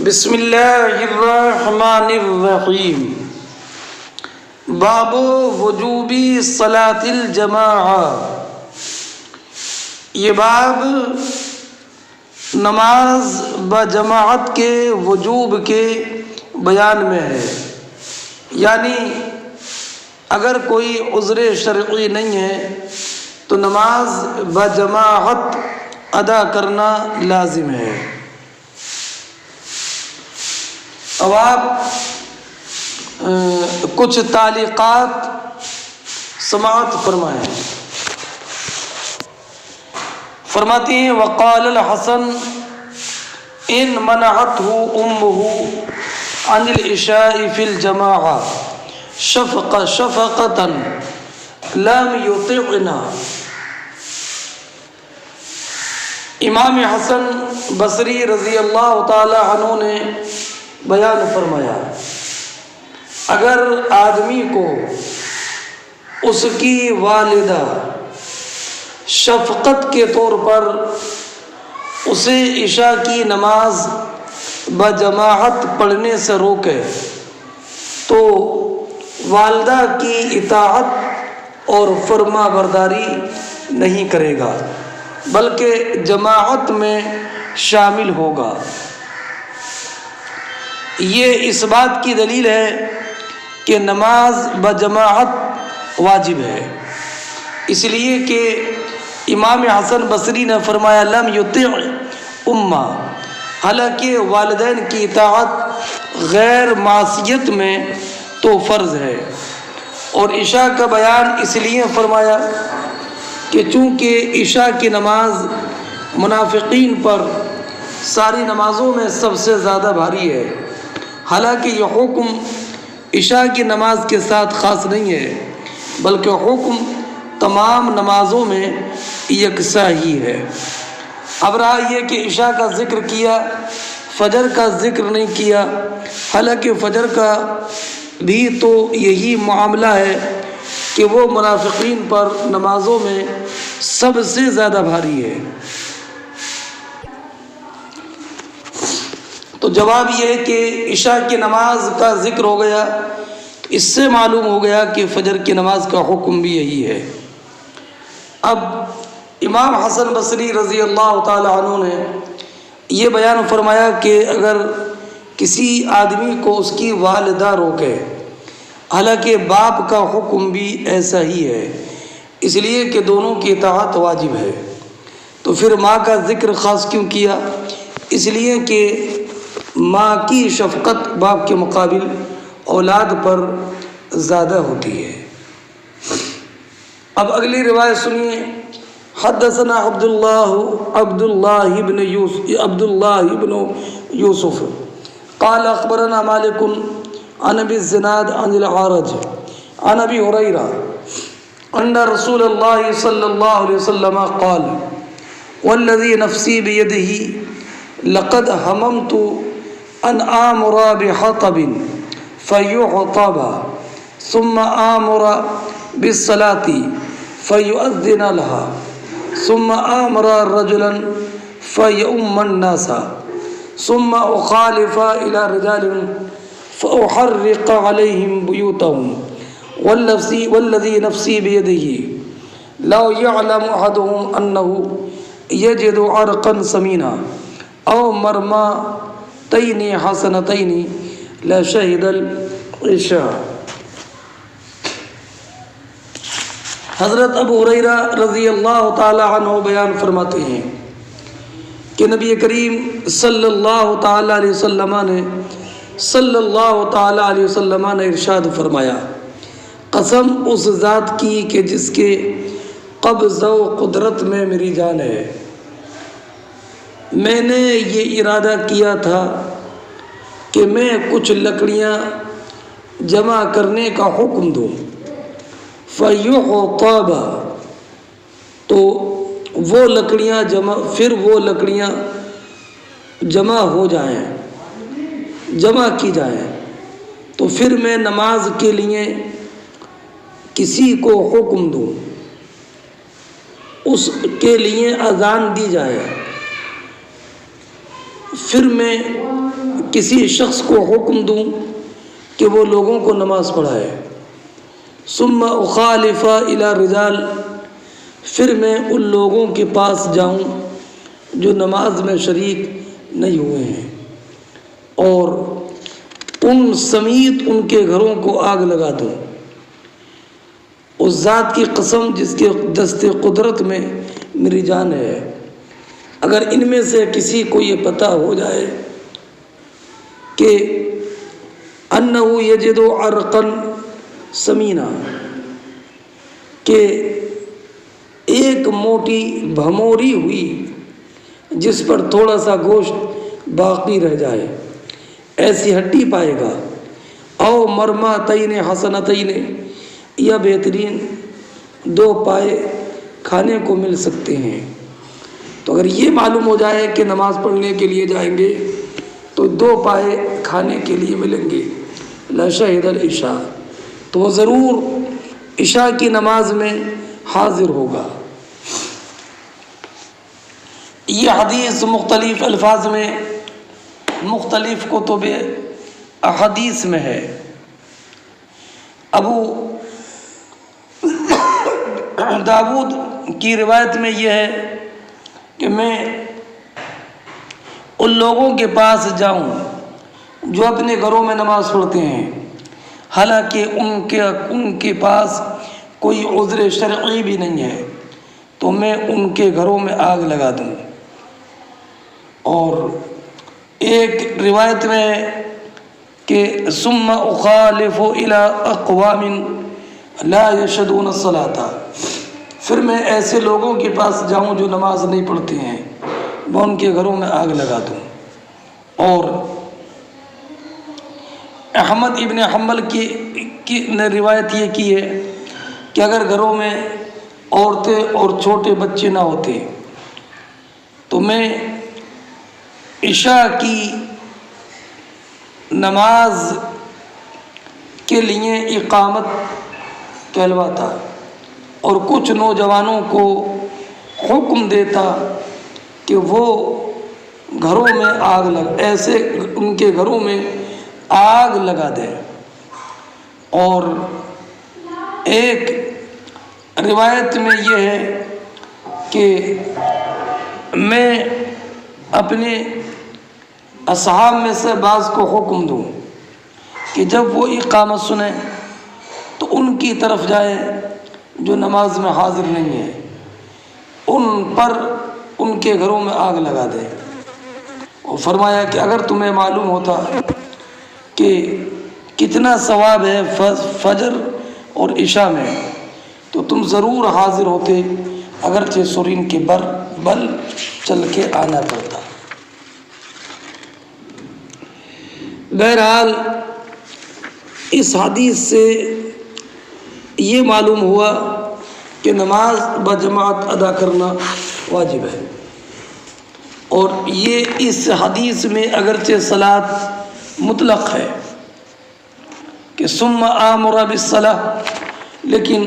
بسم اللہ الرحمن الرحیم۔ باب وجوبی صلاۃ الجماعہ۔ یہ باب نماز بجماعت کے وجوب کے بیان میں ہے، یعنی اگر کوئی عذر شرعی نہیں ہے تو نماز بجماعت ادا کرنا لازم ہے۔ اب آپ کچھ تعلیقات سماعت فرمائیں۔ فرماتی ہیں وقال الحسن ان منعته امه عن العشاء في الجماعة شفقة لم يطعنا۔ امام حسن بصری رضی اللہ تعالی عنہ نے بیان فرمایا، اگر آدمی کو اس کی والدہ شفقت کے طور پر اسے عشاء کی نماز بجماعت پڑھنے سے روکے تو والدہ کی اطاعت اور فرما برداری نہیں کرے گا بلکہ جماعت میں شامل ہوگا۔ یہ اس بات کی دلیل ہے کہ نماز بجماعت واجب ہے، اس لیے کہ امام حسن بصری نے فرمایا لم یطع امہ، حالانکہ والدین کی اطاعت غیر معصیت میں تو فرض ہے، اور عشاء کا بیان اس لیے فرمایا کہ چونکہ عشاء کی نماز منافقین پر ساری نمازوں میں سب سے زیادہ بھاری ہے، حالانکہ یہ حکم عشاء کی نماز کے ساتھ خاص نہیں ہے بلکہ حکم تمام نمازوں میں یکساں ہی ہے۔ اب رہا یہ کہ عشاء کا ذکر کیا، فجر کا ذکر نہیں کیا، حالانکہ فجر کا بھی تو یہی معاملہ ہے کہ وہ منافقین پر نمازوں میں سب سے زیادہ بھاری ہے۔ تو جواب یہ ہے کہ عشاء کی نماز کا ذکر ہو گیا، اس سے معلوم ہو گیا کہ فجر کی نماز کا حکم بھی یہی ہے۔ اب امام حسن بصری رضی اللہ تعالی عنہ نے یہ بیان فرمایا کہ اگر کسی آدمی کو اس کی والدہ روکے، حالانکہ باپ کا حکم بھی ایسا ہی ہے، اس لیے کہ دونوں کی اطاعت واجب ہے، تو پھر ماں کا ذکر خاص کیوں کیا؟ اس لیے کہ ماں کی شفقت باپ کے مقابل اولاد پر زیادہ ہوتی ہے۔ اب اگلی روایت سنیے۔ حدثنا عبد الله بن يوسف قال اخبرنا مالك عن ابي الزناد عن العارج عن ابي هريره ان رسول الله صلى الله عليه وسلم قال والذي نفسي بيده لقد هممت ان آمر بحطب فيحطب ثم آمر بالصلاة فيؤذن لها ثم آمر رجلا فيؤم الناس ثم أخالف إلى رجال فأحرق عليهم بيوتهم والذي نفسي بيده لو يعلم أحدهم أنه يجد عرقا سمينا أو مرمتين حسنتين لشهد العشاء۔ حضرت ابو ہریرہ رضی اللہ تعالی عنہ بیان فرماتے ہیں کہ نبی کریم صلی اللہ تعالی علیہ وسلم نے ارشاد فرمایا، قسم اس ذات کی کہ جس کے قبض و قدرت میں میری جان ہے، میں نے یہ ارادہ کیا تھا کہ میں کچھ لکڑیاں جمع کرنے کا حکم دوں، فَيُحْطَبَ تو وہ لکڑیاں جمع ہو جائیں، جمع کی جائیں، تو پھر میں نماز کے لیے کسی کو حکم دوں، اس کے لیے اذان دی جائے، پھر میں کسی شخص کو حکم دوں کہ وہ لوگوں کو نماز پڑھائے، ثم اخالف الی رجال، پھر میں ان لوگوں کے پاس جاؤں جو نماز میں شریک نہیں ہوئے ہیں، اور ان سمیت ان کے گھروں کو آگ لگا دوں، اس ذات کی قسم جس کے دست قدرت میں میری جان ہے، اگر ان میں سے کسی کو یہ پتہ ہو جائے کہ انہ یجد عرقا سمینا، کہ ایک موٹی بھموری ہوئی جس پر تھوڑا سا گوشت باقی رہ جائے، ایسی ہڈی پائے گا، او مرمتین حسنتین، یا بہترین 2 پائے کھانے کو مل سکتے ہیں، تو اگر یہ معلوم ہو جائے کہ نماز پڑھنے کے لیے جائیں گے تو 2 پائے کھانے کے لیے ملیں گے، لشہد العشاء، تو وہ ضرور عشاء کی نماز میں حاضر ہوگا۔ یہ حدیث مختلف الفاظ میں مختلف کتب احادیث میں ہے۔ ابو داود کی روایت میں یہ ہے کہ میں ان لوگوں کے پاس جاؤں جو اپنے گھروں میں نماز پڑھتے ہیں، حالانکہ ان کے پاس کوئی عذر شرعی بھی نہیں ہے، تو میں ان کے گھروں میں آگ لگا دوں۔ اور ایک روایت میں ہے کہ ثم اخالف الی اقوام لا یشهدون الصلاۃ، پھر میں ایسے لوگوں کے پاس جاؤں جو نماز نہیں پڑھتے ہیں، میں ان کے گھروں میں آگ لگا دوں۔ اور احمد ابن حنبل کی نے روایت یہ کی ہے کہ اگر گھروں میں عورتیں اور چھوٹے بچے نہ ہوتے تو میں عشاء کی نماز کے لیے اقامت کہلواتا اور کچھ نوجوانوں کو حکم دیتا کہ وہ گھروں میں ایسے ان کے گھروں میں آگ لگا دے۔ اور ایک روایت میں یہ ہے کہ میں اپنے اصحاب میں سے بعض کو حکم دوں کہ جب وہ اقامت سنیں تو ان کی طرف جائیں جو نماز میں حاضر نہیں ہے، ان پر ان کے گھروں میں آگ لگا دیں۔ اور فرمایا کہ اگر تمہیں معلوم ہوتا کہ کتنا ثواب ہے فجر اور عشاء میں تو تم ضرور حاضر ہوتے، اگرچہ سرین کے بل چل کے آنا پڑتا۔ بہرحال اس حدیث سے یہ معلوم ہوا کہ نماز بجماعت ادا کرنا واجب ہے، اور یہ اس حدیث میں اگرچہ صلاۃ مطلق ہے کہ ثم آمر بالصلاۃ، لیکن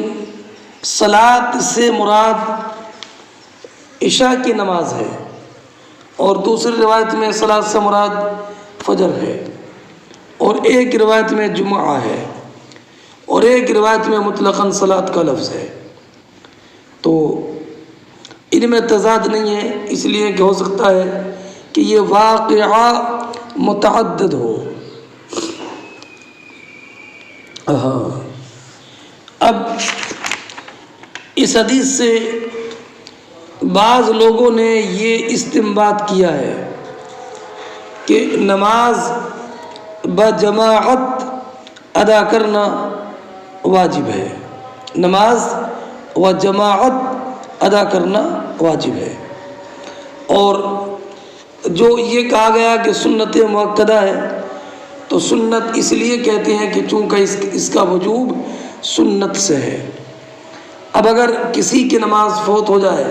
صلاۃ سے مراد عشاء کی نماز ہے، اور دوسری روایت میں صلاۃ سے مراد فجر ہے، اور ایک روایت میں جمعہ ہے، اور ایک روایت میں مطلقاً صلاۃ کا لفظ ہے۔ تو ان میں تضاد نہیں ہے، اس لیے کہ ہو سکتا ہے کہ یہ واقعہ متعدد ہو۔ اب اس حدیث سے بعض لوگوں نے یہ استنباط کیا ہے کہ نماز بجماعت ادا کرنا واجب ہے، نماز و جماعت ادا کرنا واجب ہے، اور جو یہ کہا گیا کہ سنت مؤکدہ ہے تو سنت اس لیے کہتے ہیں کہ چونکہ اس کا وجوب سنت سے ہے۔ اب اگر کسی کی نماز فوت ہو جائے،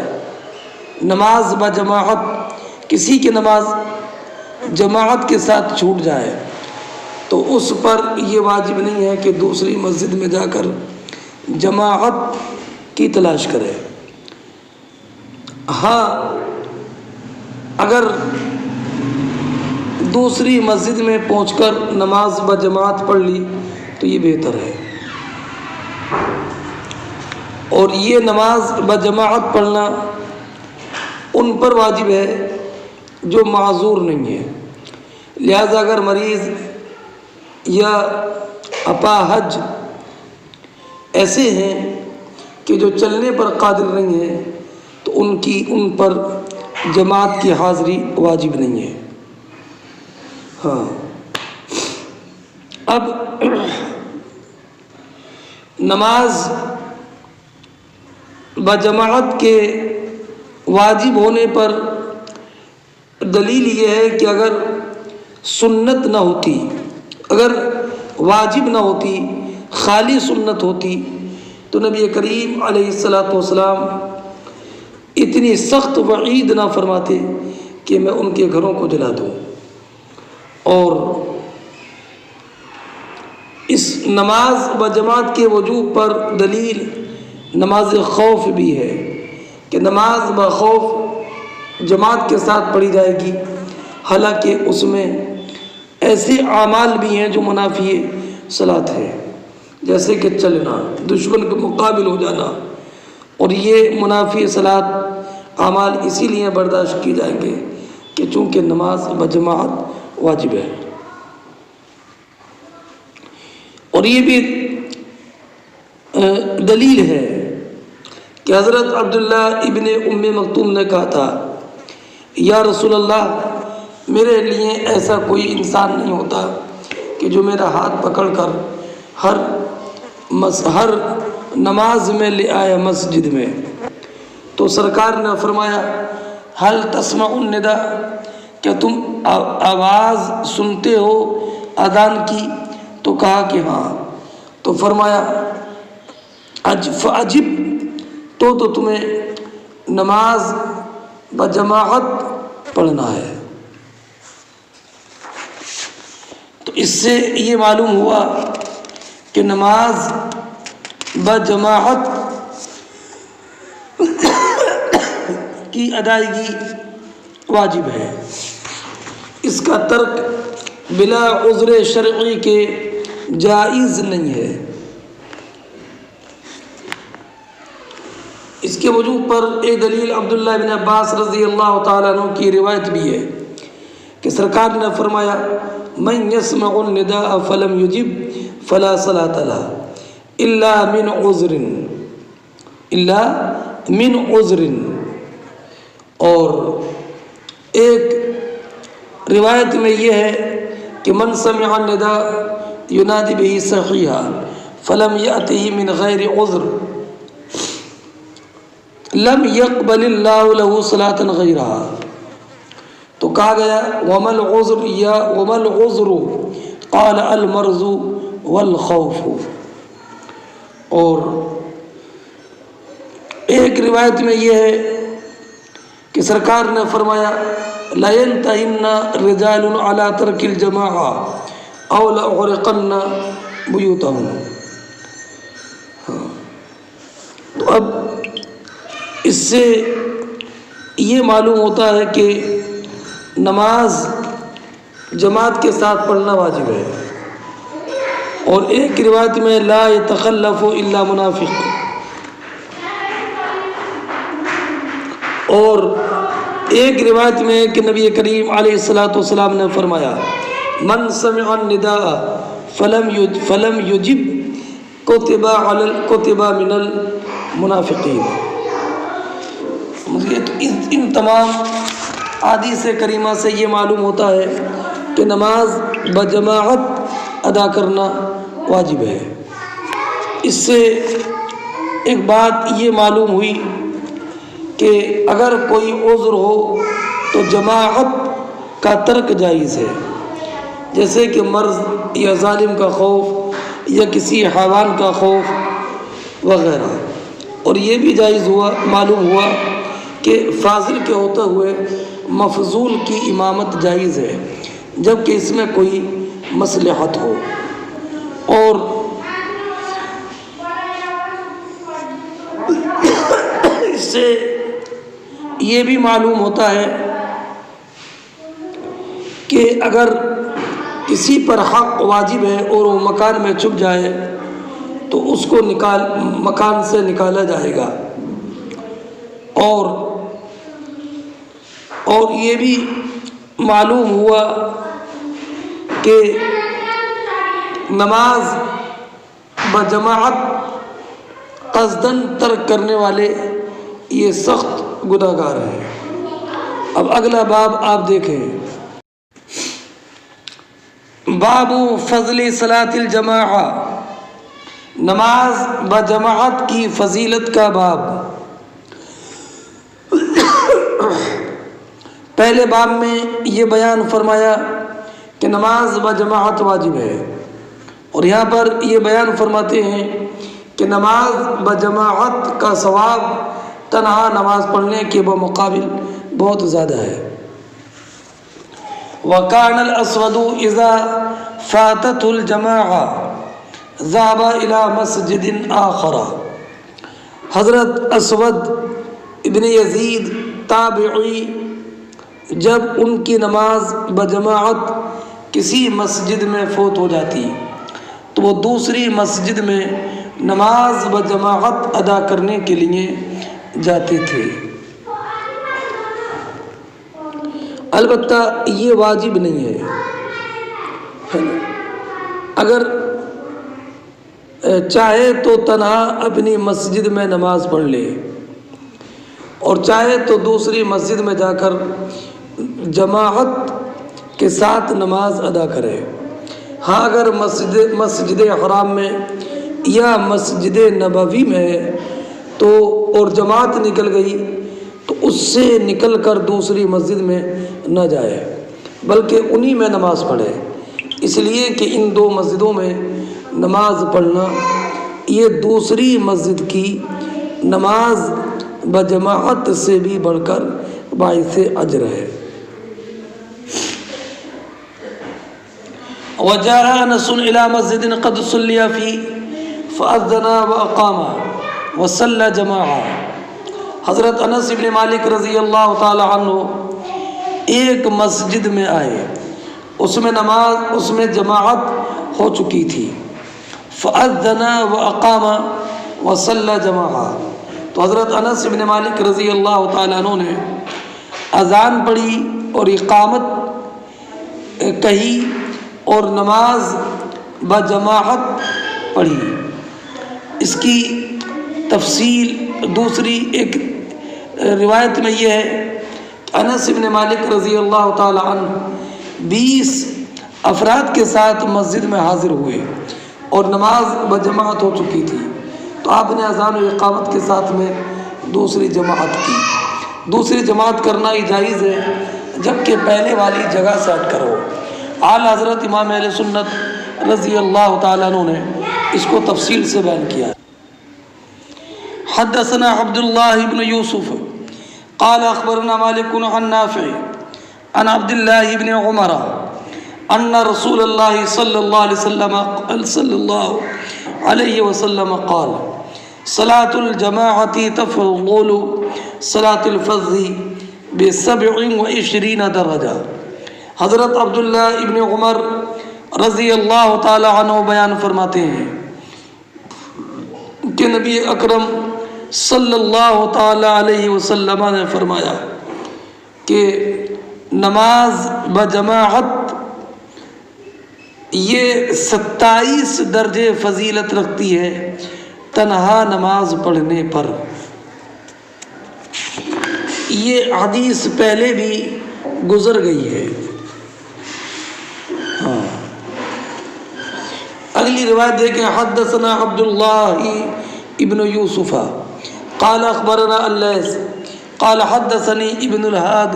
نماز بجماعت کسی کی نماز جماعت کے ساتھ چھوٹ جائے تو اس پر یہ واجب نہیں ہے کہ دوسری مسجد میں جا کر جماعت کی تلاش کرے۔ ہاں، اگر دوسری مسجد میں پہنچ کر نماز بجماعت پڑھ لی تو یہ بہتر ہے۔ اور یہ نماز بجماعت پڑھنا ان پر واجب ہے جو معذور نہیں ہے۔ لہذا اگر مریض یا اپاہج ایسے ہیں کہ جو چلنے پر قادر نہیں ہیں تو ان پر جماعت کی حاضری واجب نہیں ہے۔ ہاں، اب نماز بجماعت کے واجب ہونے پر دلیل یہ ہے کہ اگر سنت نہ ہوتی، اگر واجب نہ ہوتی، خالی سنت ہوتی تو نبی کریم علیہ السلام اتنی سخت وعید نہ فرماتے کہ میں ان کے گھروں کو جلا دوں۔ اور اس نماز بجماعت کے وجوب پر دلیل نماز خوف بھی ہے کہ نماز بخوف جماعت کے ساتھ پڑھی جائے گی، حالانکہ اس میں ایسے اعمال بھی ہیں جو منافی صلاۃ ہے، جیسے کہ چلنا، دشمن کے مقابل ہو جانا، اور یہ منافی صلاۃ اعمال اسی لیے برداشت کی جائیں گے کہ چونکہ نماز بجماعت واجب ہے۔ اور یہ بھی دلیل ہے کہ حضرت عبداللہ ابن ام مکتوم نے کہا تھا، یا رسول اللہ، میرے لیے ایسا کوئی انسان نہیں ہوتا کہ جو میرا ہاتھ پکڑ کر ہر نماز میں لے آیا مسجد میں۔ تو سرکار نے فرمایا، حل تسمع النداء، کیا تم آواز سنتے ہو اذان کی؟ تو کہا کہ ہاں۔ تو فرمایا، فعجب، تو تمہیں نماز بجماعت پڑھنا ہے۔ تو اس سے یہ معلوم ہوا کہ نماز بجماعت کی ادائیگی واجب ہے، اس کا ترک بلا عذر شرعی کے جائز نہیں ہے۔ اس کے وجوب پر ایک دلیل عبداللہ بن عباس رضی اللہ تعالیٰ عنہ کی روایت بھی ہے کہ سرکار نے فرمایا، من يسمع النداء فلم يجب فلا صلاۃ له الا من عذر۔ اور ایک روایت میں یہ ہے کہ من سمع النداء ينادي به صحيحا فلم يأته من غير عذر لم يقبل اللہ له صلاة غیرها۔ تو کہا گیا، وما العذر یا وما العذر؟ قال المرض والخوف۔ اور ایک روایت میں یہ ہے کہ سرکار نے فرمایا، لا ينتهن رجال على ترك الجماعة او لأحرقن بیوتهم۔ تو اب اس سے یہ معلوم ہوتا ہے کہ نماز جماعت کے ساتھ پڑھنا واجب ہے۔ اور ایک روایت میں لا يتخلف الا منافق، اور ایک روایت میں کہ نبی کریم علیہ السلام نے فرمایا، من سمع النداء فلم يجب كتب من المنافقین۔ ان تمام احادیث کریمہ سے یہ معلوم ہوتا ہے کہ نماز بجماعت ادا کرنا واجب ہے۔ اس سے ایک بات یہ معلوم ہوئی کہ اگر کوئی عذر ہو تو جماعت کا ترک جائز ہے، جیسے کہ مرض یا ظالم کا خوف یا کسی حیوان کا خوف وغیرہ۔ اور یہ بھی جائز ہوا، معلوم ہوا کہ فاضل کے ہوتے ہوئے مفضول کی امامت جائز ہے، جبکہ اس میں کوئی مصلحت ہو۔ اور اس سے یہ بھی معلوم ہوتا ہے کہ اگر کسی پر حق واجب ہے اور وہ مکان میں چھپ جائے تو اس کو مکان سے نکالا جائے گا. اور یہ بھی معلوم ہوا کہ نماز بجماعت قصداً ترک کرنے والے یہ سخت گناہ گار ہیں. اب اگلا باب آپ دیکھیں، باب فضل صلاۃ الجماعہ، نماز بجماعت کی فضیلت کا باب. پہلے باب میں یہ بیان فرمایا کہ نماز بجماعت واجب ہے، اور یہاں پر یہ بیان فرماتے ہیں کہ نماز بجماعت کا ثواب تنہا نماز پڑھنے کے بمقابل بہت زیادہ ہے. وَكَانَ الْأَسْوَدُ إِذَا فَاتَتْهُ الْجَمَاعَةُ ذَهَبَ إِلَى مَسْجِدٍ آخَرَ. حضرت اسود ابن یزید تابعی جب ان کی نماز بجماعت کسی مسجد میں فوت ہو جاتی تو وہ دوسری مسجد میں نماز بجماعت ادا کرنے کے لیے جاتے تھے. البتہ یہ واجب نہیں ہے، اگر چاہے تو تنہا اپنی مسجد میں نماز پڑھ لے اور چاہے تو دوسری مسجد میں جا کر جماعت کے ساتھ نماز ادا کرے. ہاں اگر مسجد حرام میں یا مسجد نبوی میں ہے تو اور جماعت نکل گئی تو اس سے نکل کر دوسری مسجد میں نہ جائے بلکہ انہی میں نماز پڑھے، اس لیے کہ ان دو مسجدوں میں نماز پڑھنا یہ دوسری مسجد کی نماز بجماعت سے بھی بڑھ کر باعث اجر ہے. وجاء انس الى مسجد قد صلي فيه فاذن واقام وصلى جماعه. حضرت انس بن مالک رضی اللہ تعالی عنہ ایک مسجد میں آئے، اس میں جماعت ہو چکی تھی. فاذن واقام وصلى جماعه. تو حضرت انس بن مالک رضی اللہ تعالیٰ عنہ نے اذان پڑھی اور اقامت کہی اور نماز بجماعت پڑھی. اس کی تفصیل دوسری ایک روایت میں یہ ہے کہ انس بن مالک رضی اللہ تعالیٰ عنہ 20 افراد کے ساتھ مسجد میں حاضر ہوئے اور نماز بجماعت ہو چکی تھی تو آپ نے اذان و اقامت کے ساتھ میں دوسری جماعت کی. دوسری جماعت کرنا ہی جائز ہے جبکہ پہلے والی جگہ سے ہٹ کر ہو. اعلیٰ حضرت امام اہل سنت رضی اللہ تعالیٰ عنہ نے اس کو تفصیل سے بیان کیا. حدثنا عبد الله بن يوسف قال اخبرنا مالك عن نافع عن عبد الله بن عمر ان رسول الله صلى الله عليه وسلم قال صلاة الجماعة تفضل صلاة الفض ب27 درجة. حضرت عبداللہ ابن عمر رضی اللہ تعالی عنہ بیان فرماتے ہیں کہ نبی اکرم صلی اللہ تعالی علیہ وسلم نے فرمایا کہ نماز بجماعت یہ 27 درجے فضیلت رکھتی ہے تنہا نماز پڑھنے پر. یہ حدیث پہلے بھی گزر گئی ہے. اگلی روایت دیکھیں. حدثنا عبداللہ ابن یوسف قال اخبرنا اللیث قال حدثني ابن الهاد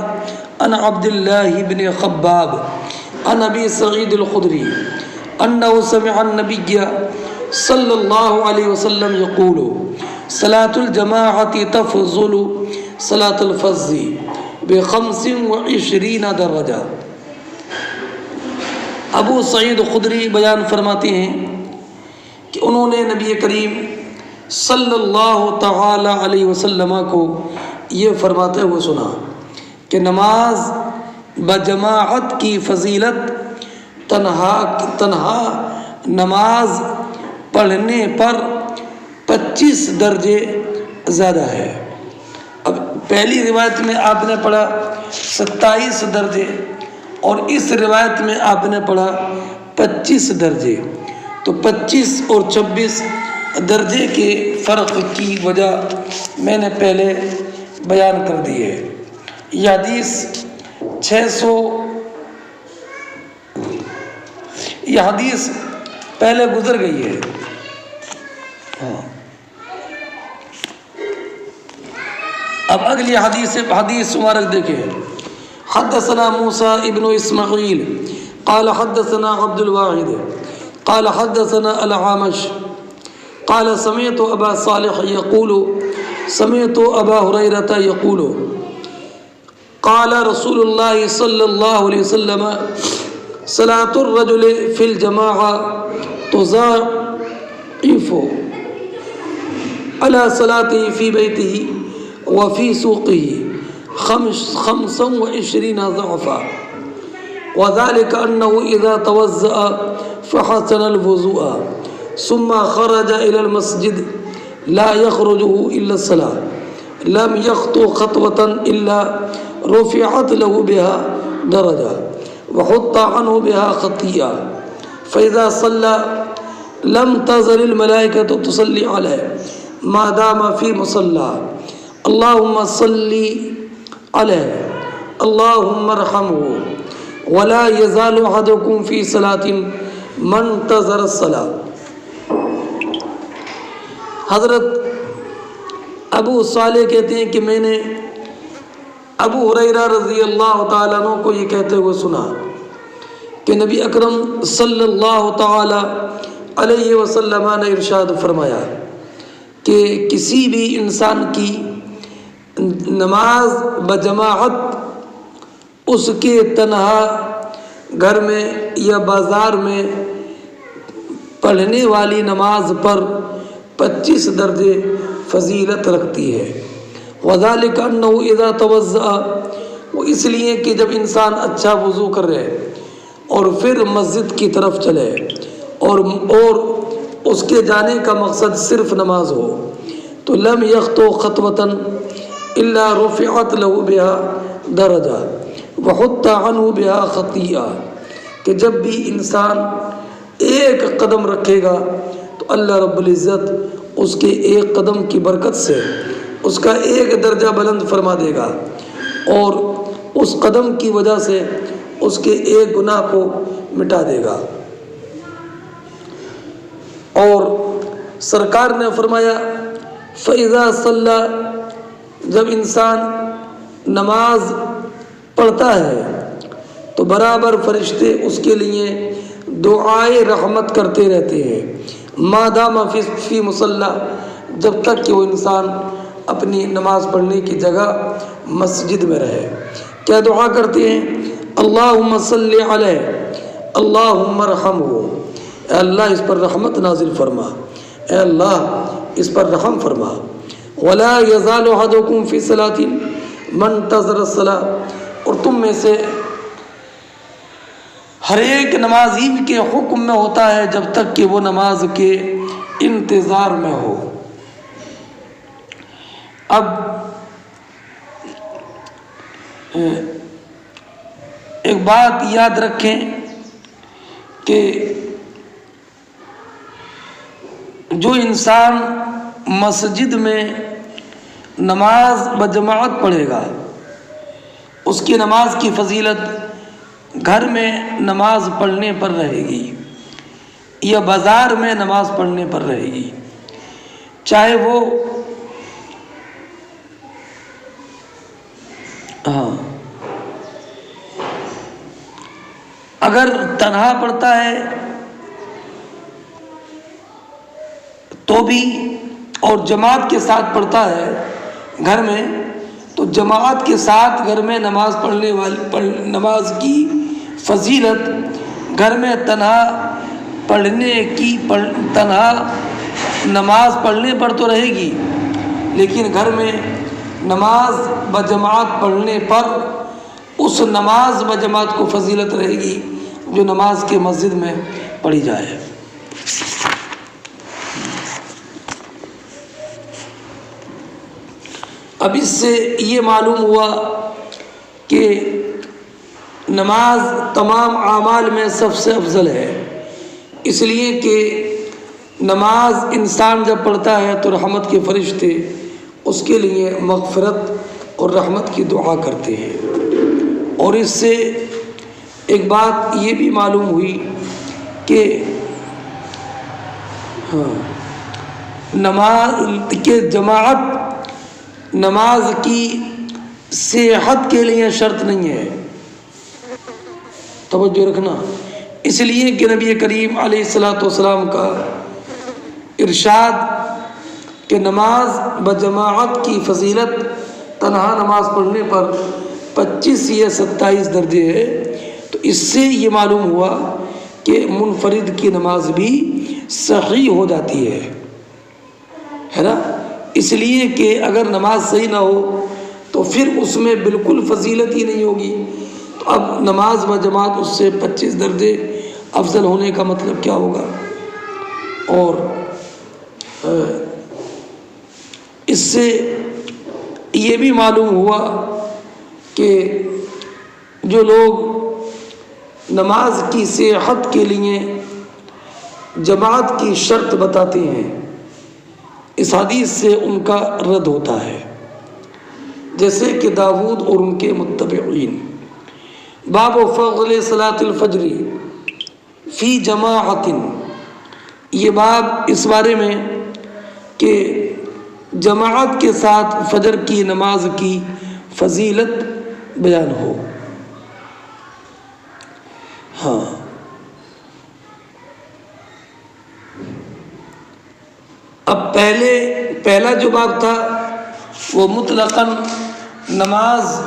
عن عبد الله بن خباب عن ابي سعيد الخدري انه سمع النبي صلى الله عليه وسلم يقول صلاة الجماعة تفضل صلاة الفض ب25 درجة. ابو سعید خدری بیان فرماتے ہیں کہ انہوں نے نبی کریم صلی اللہ تعالی علیہ وسلم کو یہ فرماتے ہوئے سنا کہ نماز بجماعت کی فضیلت تنہا نماز پڑھنے پر 25 درجے زیادہ ہے۔ اب پہلی روایت میں آپ نے پڑھا 27 درجے اور اس روایت میں آپ نے پڑھا 25 درجے، تو 25 اور 26 درجے کے فرق کی وجہ میں نے پہلے بیان کر دی ہے۔ یہ حدیث 600 یہ حدیث پہلے گزر گئی ہے۔ اب اگلی حدیث مبارک دیکھیں۔ حدثنا موسیٰ ابن اسماعیل قال حدثنا عبد الواحد قال حدثنا الأعمش قال سمعت ابا صالح يقول سمعت ابا هريرة يقول قال رسول الله صلى الله عليه وسلم صلاة الرجل في الجماعة تضاعف على صلاته في بيته وفي سوقه 25 ضعفا، وذلك أنه إذا توضأ فحسن الوضوء ثم خرج إلى المسجد لا يخرجه إلا الصلاة لم يخطو خطوة إلا رفعت له بها درجة وحط عنه بها خطيئة، فإذا صلى لم تزل الملائكة تصلي عليه ما دام في مصلى اللهم صل عليه اللهم ارحمه ولا يزال أحدكم في صلاة منتظر الصلاة۔ حضرت ابو صالح کہتے ہیں کہ میں نے ابو ہریرہ رضی اللہ تعالیٰ عنہ کو یہ کہتے ہوئے سنا کہ نبی اکرم صلی اللہ تعالی علیہ وسلم نے ارشاد فرمایا کہ کسی بھی انسان کی نماز بجماعت اس کے تنہا گھر میں یا بازار میں پڑھنے والی نماز پر 25 درجے فضیلت رکھتی ہے۔ وذالک انہ اذا توضأ، وہ اس لیے کہ جب انسان اچھا وضو کرے اور پھر مسجد کی طرف چلے اور اس کے جانے کا مقصد صرف نماز ہو تو لم یخطو خطوۃ الا رفعت له بها درجہ وحط عنه بها خطیئہ، کہ جب بھی انسان ایک قدم رکھے گا تو اللہ رب العزت اس کے ایک قدم کی برکت سے اس کا ایک درجہ بلند فرما دے گا اور اس قدم کی وجہ سے اس کے ایک گناہ کو مٹا دے گا۔ اور سرکار نے فرمایا فَإِذَا صَلَّى، جب انسان نماز پڑھتا ہے تو برابر فرشتے اس کے لیے دعائے رحمت کرتے رہتے ہیں ما دام فی مصلی، جب تک کہ وہ انسان اپنی نماز پڑھنے کی جگہ مسجد میں رہے۔ کیا دعا کرتے ہیں؟ اللہم صلی علیہ اللہم ارحمہ، اے اللہ اس پر رحمت نازل فرما، اے اللہ اس پر رحم فرما۔ ولا یزال احدکم فی صلاۃ منتظر الصلاۃ، اور تم میں سے ہر ایک نمازی کے حکم میں ہوتا ہے جب تک کہ وہ نماز کے انتظار میں ہو۔ اب ایک بات یاد رکھیں کہ جو انسان مسجد میں نماز بجماعت پڑھے گا اس کی نماز کی فضیلت گھر میں نماز پڑھنے پر رہے گی یا بازار میں نماز پڑھنے پر رہے گی، چاہے وہ اگر تنہا پڑھتا ہے تو بھی اور جماعت کے ساتھ پڑھتا ہے گھر میں، تو جماعت کے ساتھ گھر میں نماز پڑھنے والی نماز کی فضیلت گھر میں تنہا نماز پڑھنے پر تو رہے گی، لیکن گھر میں نماز بجماعت پڑھنے پر اس نماز بجماعت کو فضیلت رہے گی جو نماز کے مسجد میں پڑھی جائے۔ اب اس سے یہ معلوم ہوا کہ نماز تمام اعمال میں سب سے افضل ہے، اس لیے کہ نماز انسان جب پڑھتا ہے تو رحمت کے فرشتے اس کے لیے مغفرت اور رحمت کی دعا کرتے ہیں۔ اور اس سے ایک بات یہ بھی معلوم ہوئی کہ نماز کے جماعت نماز کی صحت کے لیے شرط نہیں ہے، توجہ رکھنا، اس لیے کہ نبی کریم علیہ الصلوۃ والسلام کا ارشاد کہ نماز بجماعت کی فضیلت تنہا نماز پڑھنے پر 25 یا 27 درجے ہے، تو اس سے یہ معلوم ہوا کہ منفرد کی نماز بھی صحیح ہو جاتی ہے نا، اس لیے کہ اگر نماز صحیح نہ ہو تو پھر اس میں بالکل فضیلت ہی نہیں ہوگی۔ تو اب نماز بجماعت اس سے 25 درجے افضل ہونے کا مطلب کیا ہوگا؟ اور اس سے یہ بھی معلوم ہوا کہ جو لوگ نماز کی صحت کے لیے جماعت کی شرط بتاتے ہیں، اس حدیث سے ان کا رد ہوتا ہے، جیسے کہ داؤد اور ان کے متبعین۔ باب فضل صلاۃ الفجر فی جماعت، یہ باب اس بارے میں کہ جماعت کے ساتھ فجر کی نماز کی فضیلت بیان ہو۔ ہاں، اب پہلا جو باب تھا وہ مطلقاً نماز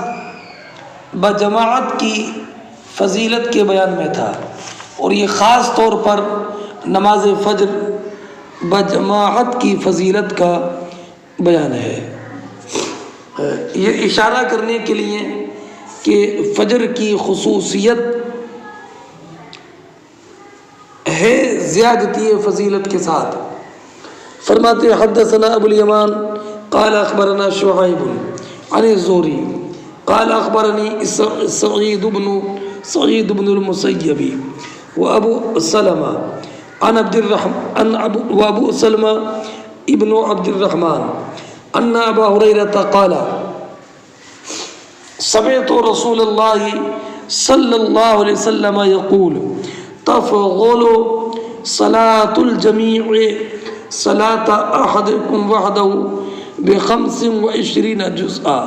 بجماعت کی فضیلت کے بیان میں تھا، اور یہ خاص طور پر نماز فجر بجماعت کی فضیلت کا بیان ہے۔ یہ اشارہ کرنے کے لیے کہ فجر کی خصوصیت ہے زیادتی فضیلت کے ساتھ۔ فرماتے حدثنا ابو الیمان قال اخبرنا شعیب عن الزہری قال اخبرنی سعید بن المسیب وابو سلمہ وابو سلمہ ابن عبد الرحمن ان ابا ہریرہ قال سمعت رسول اللہ صلی اللہ علیہ وسلم یقول تفضل صلاة الجمیع صلاة احدکم وحدہ ب25 جزءا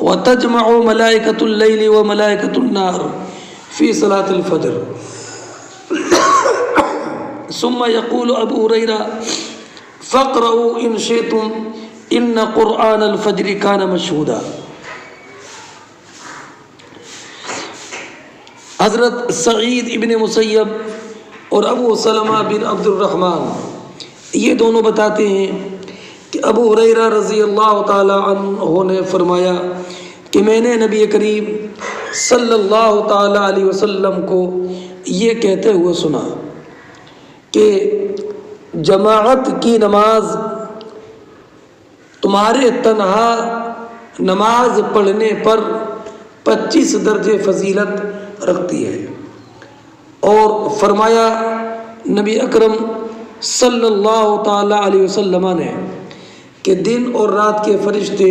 وتجمع ملائکۃ اللیل وملائکۃ النار فی صلاة الفجر۔ ثم يقول ابو ہریرہ فاقرؤوا ان شئتم ان قرآن الفجر كان مشہودا۔ حضرت سعید ابن مسیب اور ابو سلمہ بن عبد الرحمن یہ دونوں بتاتے ہیں کہ ابو ہریرہ رضی اللہ تعالی عنہ نے فرمایا کہ میں نے نبی کریم صلی اللہ تعالی علیہ وسلم کو یہ کہتے ہوئے سنا کہ جماعت کی نماز تمہارے تنہا نماز پڑھنے پر 25 درجے فضیلت رکھتی ہے، اور فرمایا نبی اکرم صلی اللہ تعالی علیہ وسلم نے کہ دن اور رات کے فرشتے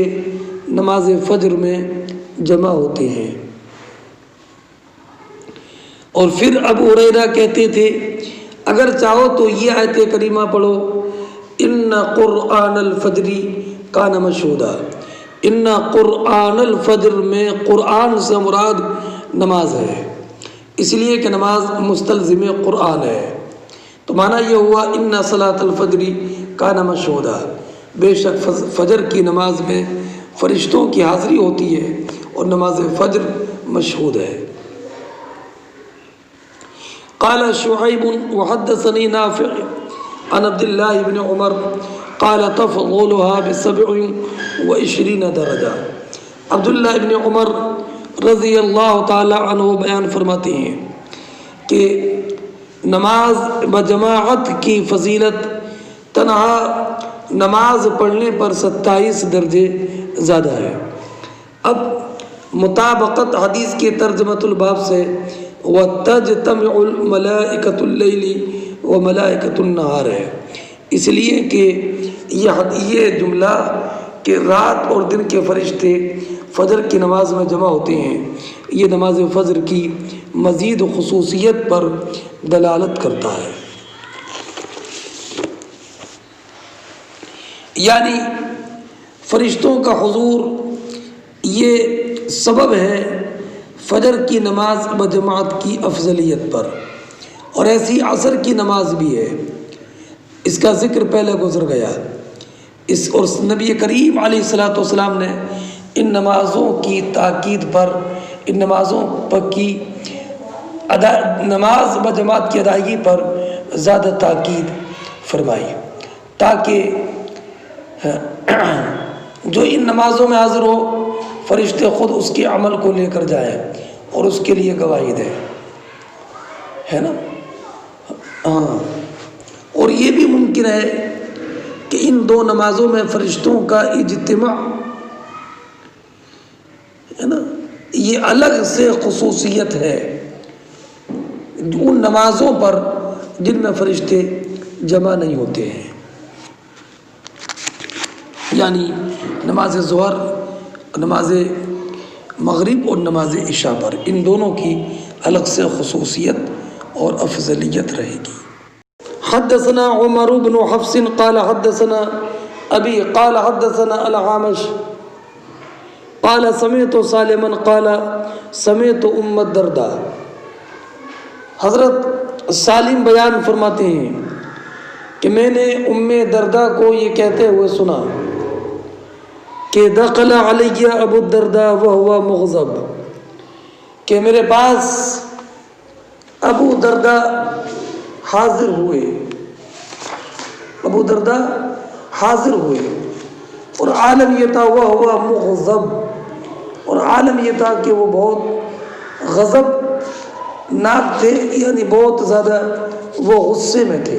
نماز فجر میں جمع ہوتے ہیں۔ اور پھر ابو ہریرہ کہتے تھے اگر چاہو تو یہ آیت کریمہ پڑھو ان قرآن الفجر کان مشہودا۔ ان قرآن الفجر میں قرآن سے مراد نماز ہے، اس لیے کہ نماز مستلزم قرآن ہے، تو معنی یہ ہوا ان صلاۃ الفجر کان مشہودا، بے شک فجر کی نماز میں فرشتوں کی حاضری ہوتی ہے اور نماز فجر مشہود ہے۔ قال شعیب وحدثنی نافع عن عبد اللہ بن عمر قال تفضلها ب27 درجہ۔ عبداللہ ابن عمر رضی اللہ تعالی عنہ بیان فرماتے ہیں کہ نماز بجماعت کی فضیلت تنہا نماز پڑھنے پر 27 درجے زیادہ ہے۔ اب مطابقت حدیث کے ترجمۃ الباب سے وَتَجْتَمِعُ الْمَلَائِكَةُ اللَّيْلِ وَمَلَائِكَةُ النَّهَارِ ہے، اس لیے کہ یہ جملہ کہ رات اور دن کے فرشتے فجر کی نماز میں جمع ہوتے ہیں، یہ نماز فجر کی مزید خصوصیت پر دلالت کرتا ہے۔ یعنی فرشتوں کا حضور یہ سبب ہے فجر کی نماز بجماعت کی افضلیت پر، اور ایسی عصر کی نماز بھی ہے، اس کا ذکر پہلے گزر گیا۔ اور نبی کریم علیہ الصلوۃ والسلام نے ان نمازوں کی تاکید پر، ان نمازوں پر کی نماز بجماعت کی ادائیگی پر زیادہ تاکید فرمائی، تاکہ جو ان نمازوں میں حاضر ہو فرشتے خود اس کے عمل کو لے کر جائیں اور اس کے لیے گواہی دیں، ہے نا؟ ہاں، اور یہ بھی ممکن ہے کہ ان دو نمازوں میں فرشتوں کا اجتماع ہے نا، یہ الگ سے خصوصیت ہے ان نمازوں پر جن میں فرشتے جمع نہیں ہوتے ہیں، یعنی نماز ظہر، نماز مغرب اور نماز عشاء پر، ان دونوں کی الگ سے خصوصیت اور افضلیت رہے گی۔ حدثنا عمر بن حفص قال حدثنا ابی قال حدثنا الاعمش قال سمعت سالما قال سمعت ام الدرداء۔ حضرت سالم بیان فرماتے ہیں کہ میں نے ام درداء کو یہ کہتے ہوئے سنا کہ دخل علی ابو الدرداء وهو مغضب، کہ میرے پاس ابو درداء حاضر ہوئے، ابو درداء حاضر ہوئے، اور عالم یہ تھا وهو مغضب، اور عالم یہ تھا کہ وہ بہت غضب ناک تھے، یعنی بہت زیادہ وہ غصے میں تھے،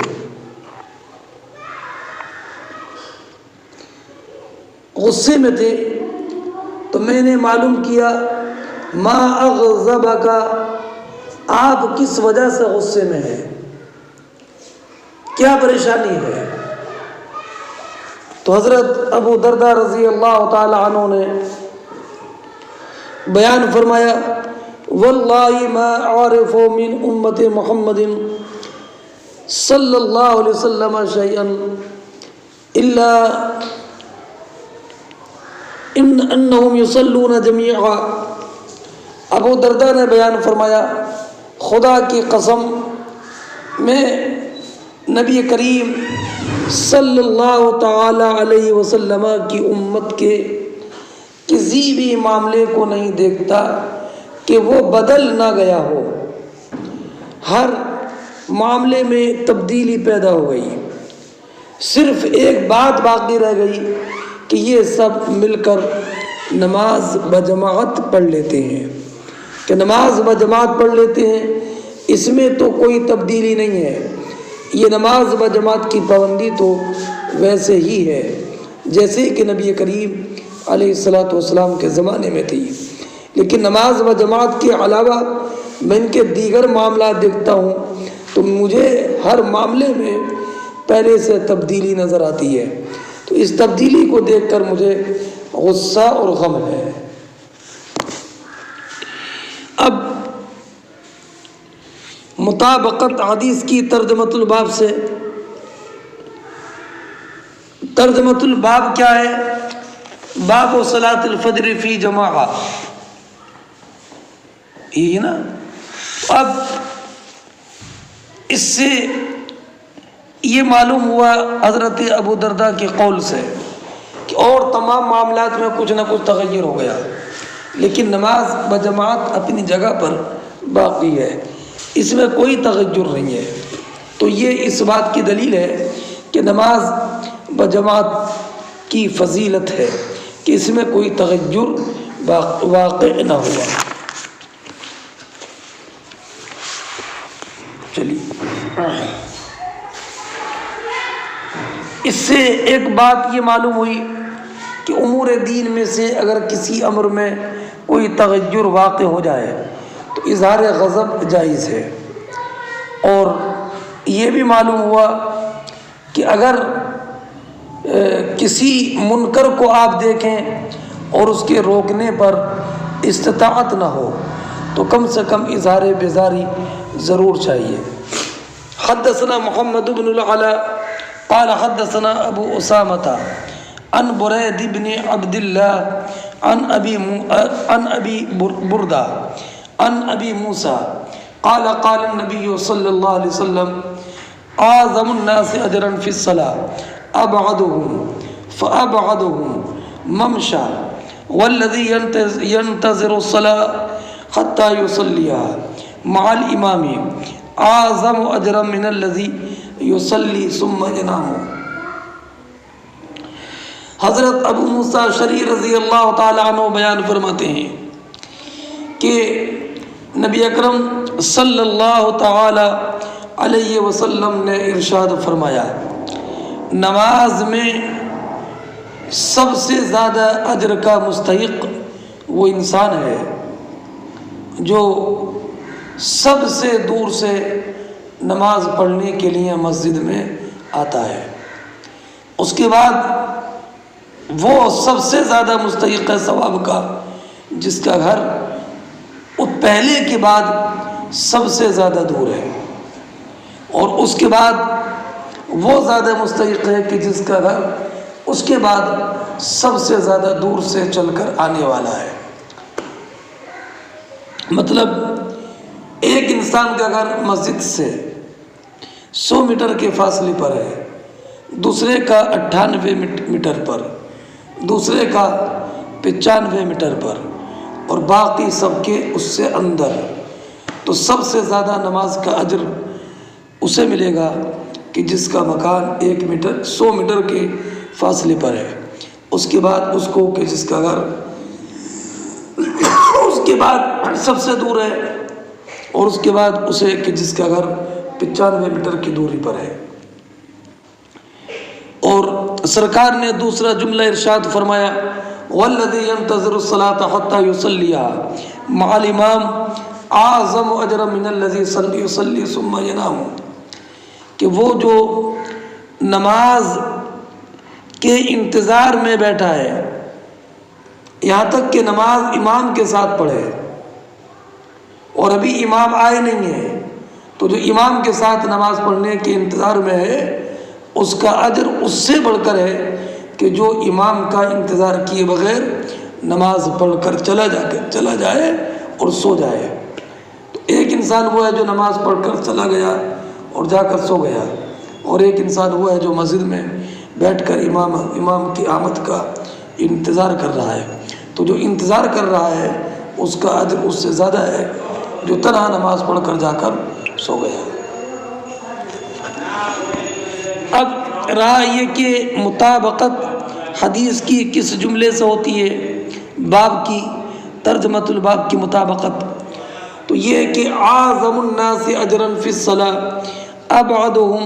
غصے میں تھے۔ تو میں نے معلوم کیا ما اغضبک، آپ کس وجہ سے غصے میں ہیں، کیا پریشانی ہے؟ تو حضرت ابو درداء رضی اللہ تعالی عنہ نے بیان فرمایا واللہ ما اعرف من امت محمد صلی اللہ علیہ وسلم شیئا الا انہم یصلون جمیعا۔ ابو درداء نے بیان فرمایا خدا کی قسم میں نبی کریم صلی اللہ تعالی علیہ وسلم کی امت کے کسی بھی معاملے کو نہیں دیکھتا کہ وہ بدل نہ گیا ہو، ہر معاملے میں تبدیلی پیدا ہو گئی، صرف ایک بات باقی رہ گئی کہ یہ سب مل کر نماز بجماعت پڑھ لیتے ہیں، کہ نماز بجماعت پڑھ لیتے ہیں، اس میں تو کوئی تبدیلی نہیں ہے، یہ نماز بجماعت کی پابندی تو ویسے ہی ہے جیسے کہ نبی کریم علیہ الصلوۃ والسلام کے زمانے میں تھی، لیکن نماز بجماعت کے علاوہ میں ان کے دیگر معاملات دیکھتا ہوں تو مجھے ہر معاملے میں پہلے سے تبدیلی نظر آتی ہے، تو اس تبدیلی کو دیکھ کر مجھے غصہ اور غم ہے۔ اب مطابقت حدیث کی ترجمۃ الباب سے، ترجمۃ الباب کیا ہے؟ باب صلاۃ الفجر فی جماعہ، یہ نا۔ اب اس سے یہ معلوم ہوا حضرت ابو درداء کے قول سے کہ اور تمام معاملات میں کچھ نہ کچھ تغیر ہو گیا، لیکن نماز بجماعت اپنی جگہ پر باقی ہے، اس میں کوئی تغیر نہیں ہے۔ تو یہ اس بات کی دلیل ہے کہ نماز بجماعت کی فضیلت ہے کہ اس میں کوئی تغیر واقع نہ ہوا۔ چلیے، اس سے ایک بات یہ معلوم ہوئی کہ امور دین میں سے اگر کسی امر میں کوئی تغیر واقع ہو جائے تو اظہار غضب جائز ہے، اور یہ بھی معلوم ہوا کہ اگر کسی منکر کو آپ دیکھیں اور اس کے روکنے پر استطاعت نہ ہو تو کم سے کم اظہار بیزاری ضرور چاہیے۔ حدثنا محمد بن العلاء قال حدثنا ابو اسامۃ عن برید بن عبد اللہ عن ابی بردہ عن ابی موسیٰ قال قال النبی صلی اللہ علیہ وسلم اعظم الناس اجرا فی الصلاة ابعدهم فابعدهم ممشى والذي ينتظر الصلاة حتى يصليها مع الامام اعظم اجرا من الذي يصلي ثم ينام۔ حضرت ابو موسیٰ اشعری رضی اللہ تعالی عنہ بیان فرماتے ہیں کہ نبی اکرم صلی اللہ تعالی علیہ وسلم نے ارشاد فرمایا، نماز میں سب سے زیادہ اجر کا مستحق وہ انسان ہے جو سب سے دور سے نماز پڑھنے کے لیے مسجد میں آتا ہے، اس کے بعد وہ سب سے زیادہ مستحق ہے ثواب کا جس کا گھر پہلے کے بعد سب سے زیادہ دور ہے، اور اس کے بعد وہ زیادہ مستحق ہے کہ جس کا گھر اس کے بعد سب سے زیادہ دور سے چل کر آنے والا ہے۔ مطلب ایک انسان کا گھر مسجد سے 100 میٹر کے فاصلے پر ہے، دوسرے کا 98 میٹر پر، دوسرے کا 95 میٹر پر، اور باقی سب کے اس سے اندر، تو سب سے زیادہ نماز کا اجر اسے ملے گا کہ جس کا مکان 100 میٹر کے فاصلے پر ہے، اس کے بعد اس کو کہ جس کا گھر اس کے بعد سب سے دور ہے، اور اس کے بعد اسے کہ جس کا گھر 95 میٹر کی دوری پر ہے۔ اور سرکار نے دوسرا جملہ ارشاد فرمایا، والذی ينتظر الصلاة حتى يصلیها مع الامام اعظم اجرا من الذی يصلی ثم ینام، کہ وہ جو نماز کے انتظار میں بیٹھا ہے یہاں تک کہ نماز امام کے ساتھ پڑھے، اور ابھی امام آئے نہیں ہیں، تو جو امام کے ساتھ نماز پڑھنے کے انتظار میں ہے اس کا اجر اس سے بڑھ کر ہے کہ جو امام کا انتظار کیے بغیر نماز پڑھ کر چلا جائے اور سو جائے۔ تو ایک انسان وہ ہے جو نماز پڑھ کر چلا گیا اور جا کر سو گیا، اور ایک انسان وہ ہے جو مسجد میں بیٹھ کر امام کی آمد کا انتظار کر رہا ہے۔ تو جو انتظار کر رہا ہے اس کا اجر اس سے زیادہ ہے جو تنہا نماز پڑھ کر جا کر سو گیا۔ اب رہا یہ کہ مطابقت حدیث کی کس جملے سے ہوتی ہے، باب کی ترجمۃ الباب کی مطابقت، تو یہ کہ اعظم الناس اجرا فی الصلاة ابعدهم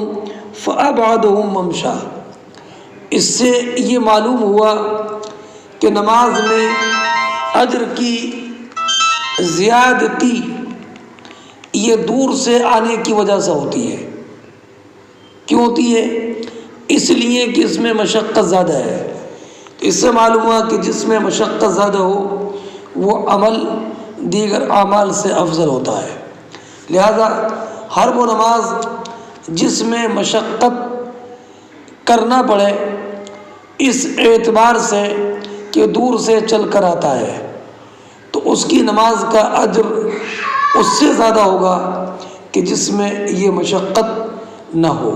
فابعدهم ممشا، اس سے یہ معلوم ہوا کہ نماز میں اجر کی زیادتی یہ دور سے آنے کی وجہ سے ہوتی ہے۔ کیوں ہوتی ہے؟ اس لیے کہ اس میں مشقت زیادہ ہے، تو اس سے معلوم ہوا کہ جس میں مشقت زیادہ ہو وہ عمل دیگر اعمال سے افضل ہوتا ہے، لہذا ہر وہ نماز جس میں مشقت کرنا پڑے اس اعتبار سے کہ دور سے چل کر آتا ہے تو اس کی نماز کا اجر اس سے زیادہ ہوگا کہ جس میں یہ مشقت نہ ہو۔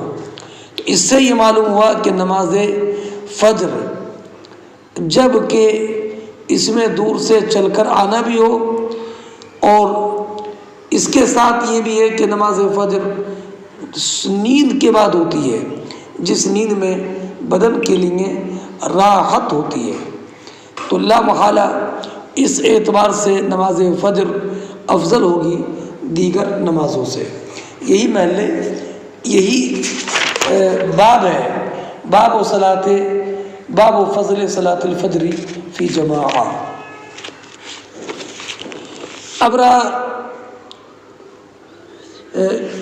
تو اس سے یہ معلوم ہوا کہ نماز فجر جب کہ اس میں دور سے چل کر آنا بھی ہو، اور اس کے ساتھ یہ بھی ہے کہ نماز فجر نیند کے بعد ہوتی ہے، جس نیند میں بدن کے لیے راحت ہوتی ہے، تو لا محالہ اس اعتبار سے نماز فجر افضل ہوگی دیگر نمازوں سے۔ یہی محلے یہی باب ہے، باب فضل صلاۃ الفجر فی جماعہ۔ اب رہا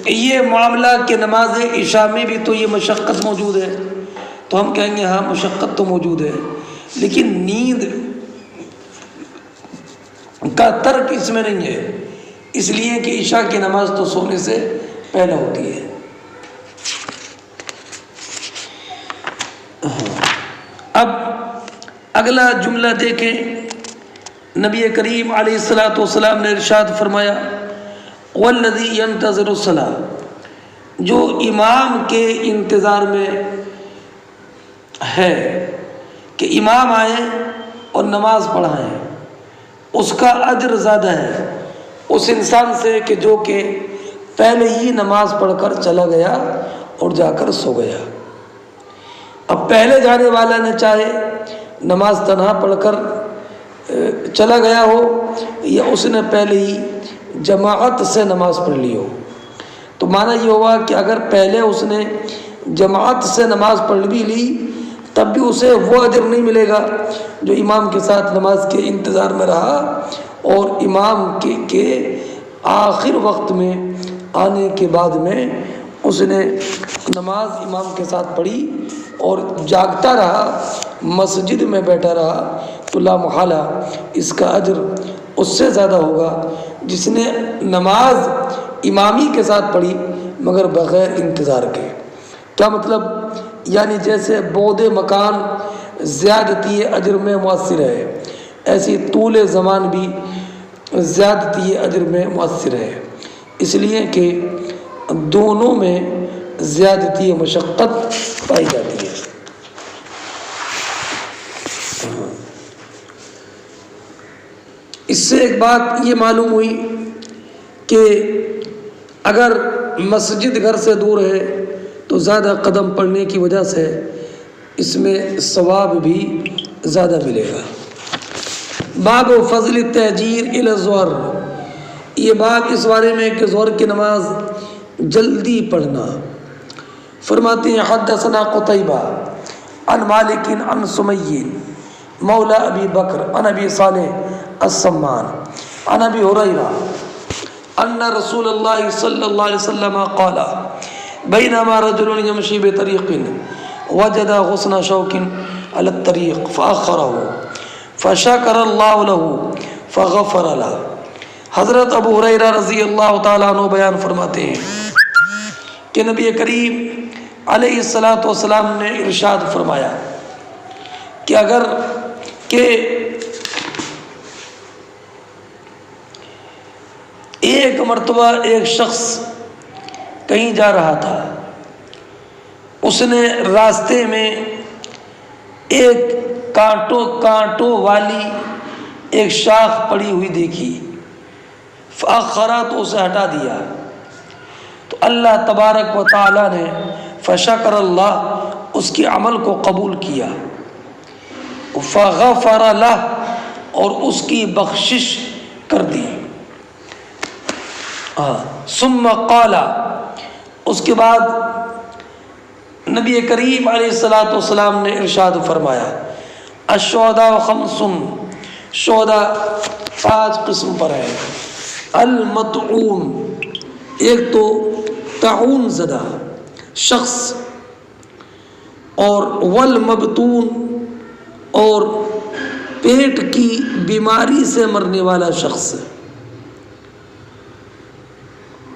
یہ معاملہ کہ نماز عشاء میں بھی تو یہ مشقت موجود ہے، تو ہم کہیں گے ہاں مشقت تو موجود ہے، لیکن نیند کا ترک اس میں نہیں ہے، اس لیے کہ عشاء کی نماز تو سونے سے پہلے ہوتی ہے۔ اب اگلا جملہ دیکھیں، نبی کریم علیہ الصلاۃ والسلام نے ارشاد فرمایا والذی ینتظر الصلاۃ، جو امام کے انتظار میں ہے کہ امام آئیں اور نماز پڑھائیں، اس کا اجر زیادہ ہے اس انسان سے کہ جو کہ پہلے ہی نماز پڑھ کر چلا گیا اور جا کر سو گیا۔ اب پہلے جانے والا نہ چاہے نماز تنہا پڑھ کر چلا گیا ہو یا اس نے پہلے ہی جماعت سے نماز پڑھ لی ہو، تو معنی یہ ہوا کہ اگر پہلے اس نے جماعت سے نماز پڑھ بھی لی تب بھی اسے وہ اجر نہیں ملے گا جو امام کے ساتھ نماز کے انتظار میں رہا اور امام کے آخر وقت میں آنے کے بعد میں اس نے نماز امام کے ساتھ پڑھی اور جاگتا رہا، مسجد میں بیٹھا رہا، تو لا محالہ اس کا اجر اس سے زیادہ ہوگا جس نے نماز امامی کے ساتھ پڑھی مگر بغیر انتظار کے۔ کیا مطلب؟ یعنی جیسے بعد مکان زیادتی اجر میں مؤثر ہے، ایسی طول زمان بھی زیادتی اجر میں مؤثر ہے، اس لیے کہ دونوں میں زیادتی مشقت پائی جاتی ہے۔ اس سے ایک بات یہ معلوم ہوئی کہ اگر مسجد گھر سے دور ہے تو زیادہ قدم پڑنے کی وجہ سے اس میں ثواب بھی زیادہ ملے گا۔ باب فضل التہجیر الی الظہر، یہ باب اس بارے میں کہ ظہر کی نماز جلدی پڑھنا۔ فرماتے ہیں حدثنا قتیبہ عن مالک عن سمی مولا ابی بکر عن ابی صالح السمان عن ابی ہریرہ ان رسول اللہ صلی اللہ علیہ وسلم قال بینما رجل یمشی بطریق وجد غصن شوک علی الطریق فأخرہ فشکر اللہ له فغفر له۔ حضرت ابو ہریرہ رضی اللہ تعالیٰ عنہ بیان فرماتے ہیں کہ نبی کریم علیہ الصلاۃ والسلام نے ارشاد فرمایا کہ اگر کہ ایک مرتبہ ایک شخص کہیں جا رہا تھا، اس نے راستے میں ایک کانٹوں والی ایک شاخ پڑی ہوئی دیکھی، فأخرہ تو اسے ہٹا دیا، تو اللہ تبارک و تعالی نے فشکر اللہ اس کے عمل کو قبول کیا، فغفر لہ اور اس کی بخشش کر دی۔ ثم قال، اس کے بعد نبی کریم علیہ الصلاۃ والسلام نے ارشاد فرمایا الشہداء خمس، شہداء 5 قسم پر ہے۔ المطعون، ایک تو طاعون زدہ شخص، اور والمبتون، اور پیٹ کی بیماری سے مرنے والا شخص،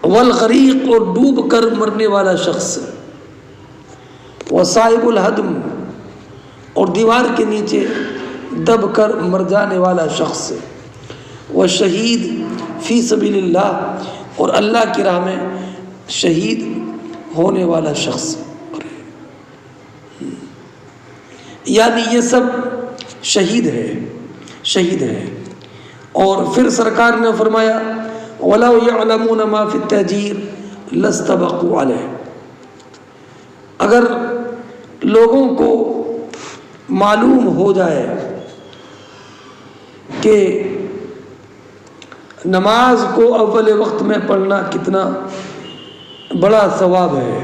والغریق، اور ڈوب کر مرنے والا شخص، وصائب الہدم، اور دیوار کے نیچے دب کر مر جانے والا شخص، وشہید فی سبیل اللہ، اور اللہ کی راہ میں شہید ہونے والا شخص۔ یعنی یہ سب شہید ہے۔ اور پھر سرکار نے فرمایا وَلَوْ يَعْلَمُونَ مَا فِي التَّهْجِيرِ لَاسْتَبَقُوا عَلَيْهِ، اگر لوگوں کو معلوم ہو جائے کہ نماز کو اول وقت میں پڑھنا کتنا بڑا ثواب ہے،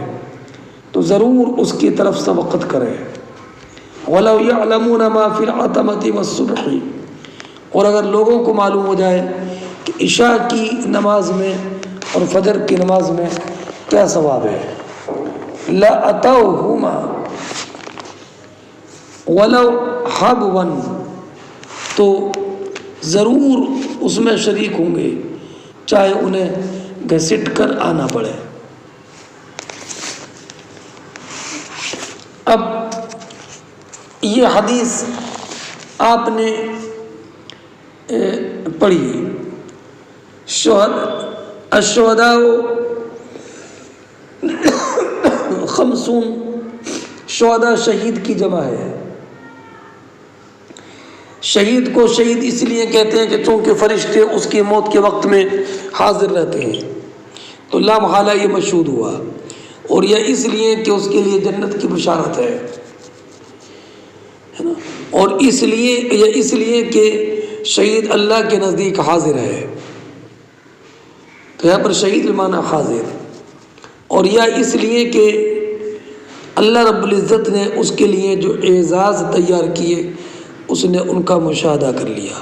تو ضرور اس کی طرف سے وقت کریں۔ وَلَوْ يَعْلَمُونَ مَا فِي الْعَتَمَةِ وَالصُّبْحِ، اور اگر لوگوں کو معلوم ہو جائے کہ عشاء کی نماز میں اور فجر کی نماز میں کیا ثواب ہے، لَأَتَوْهُمَا وَلَوْ حَبْوًا، تو ضرور اس میں شریک ہوں گے چاہے انہیں گھسٹ کر آنا پڑے۔ اب یہ حدیث آپ نے پڑھی، الشہداء خمسون، شہداء شہید کی جمع ہے۔ شہید کو شہید اس لیے کہتے ہیں کہ چونکہ فرشتے اس کی موت کے وقت میں حاضر رہتے ہیں، تو لا محالہ یہ مشہود ہوا، اور یہ اس لیے کہ اس کے لیے جنت کی بشارت ہے نا، اور اس لیے کہ شہید اللہ کے نزدیک حاضر ہے، تو یہاں پر شہید بمعنی حاضر، اور یہ اس لیے کہ اللہ رب العزت نے اس کے لیے جو اعزاز تیار کیے اس نے ان کا مشاہدہ کر لیا۔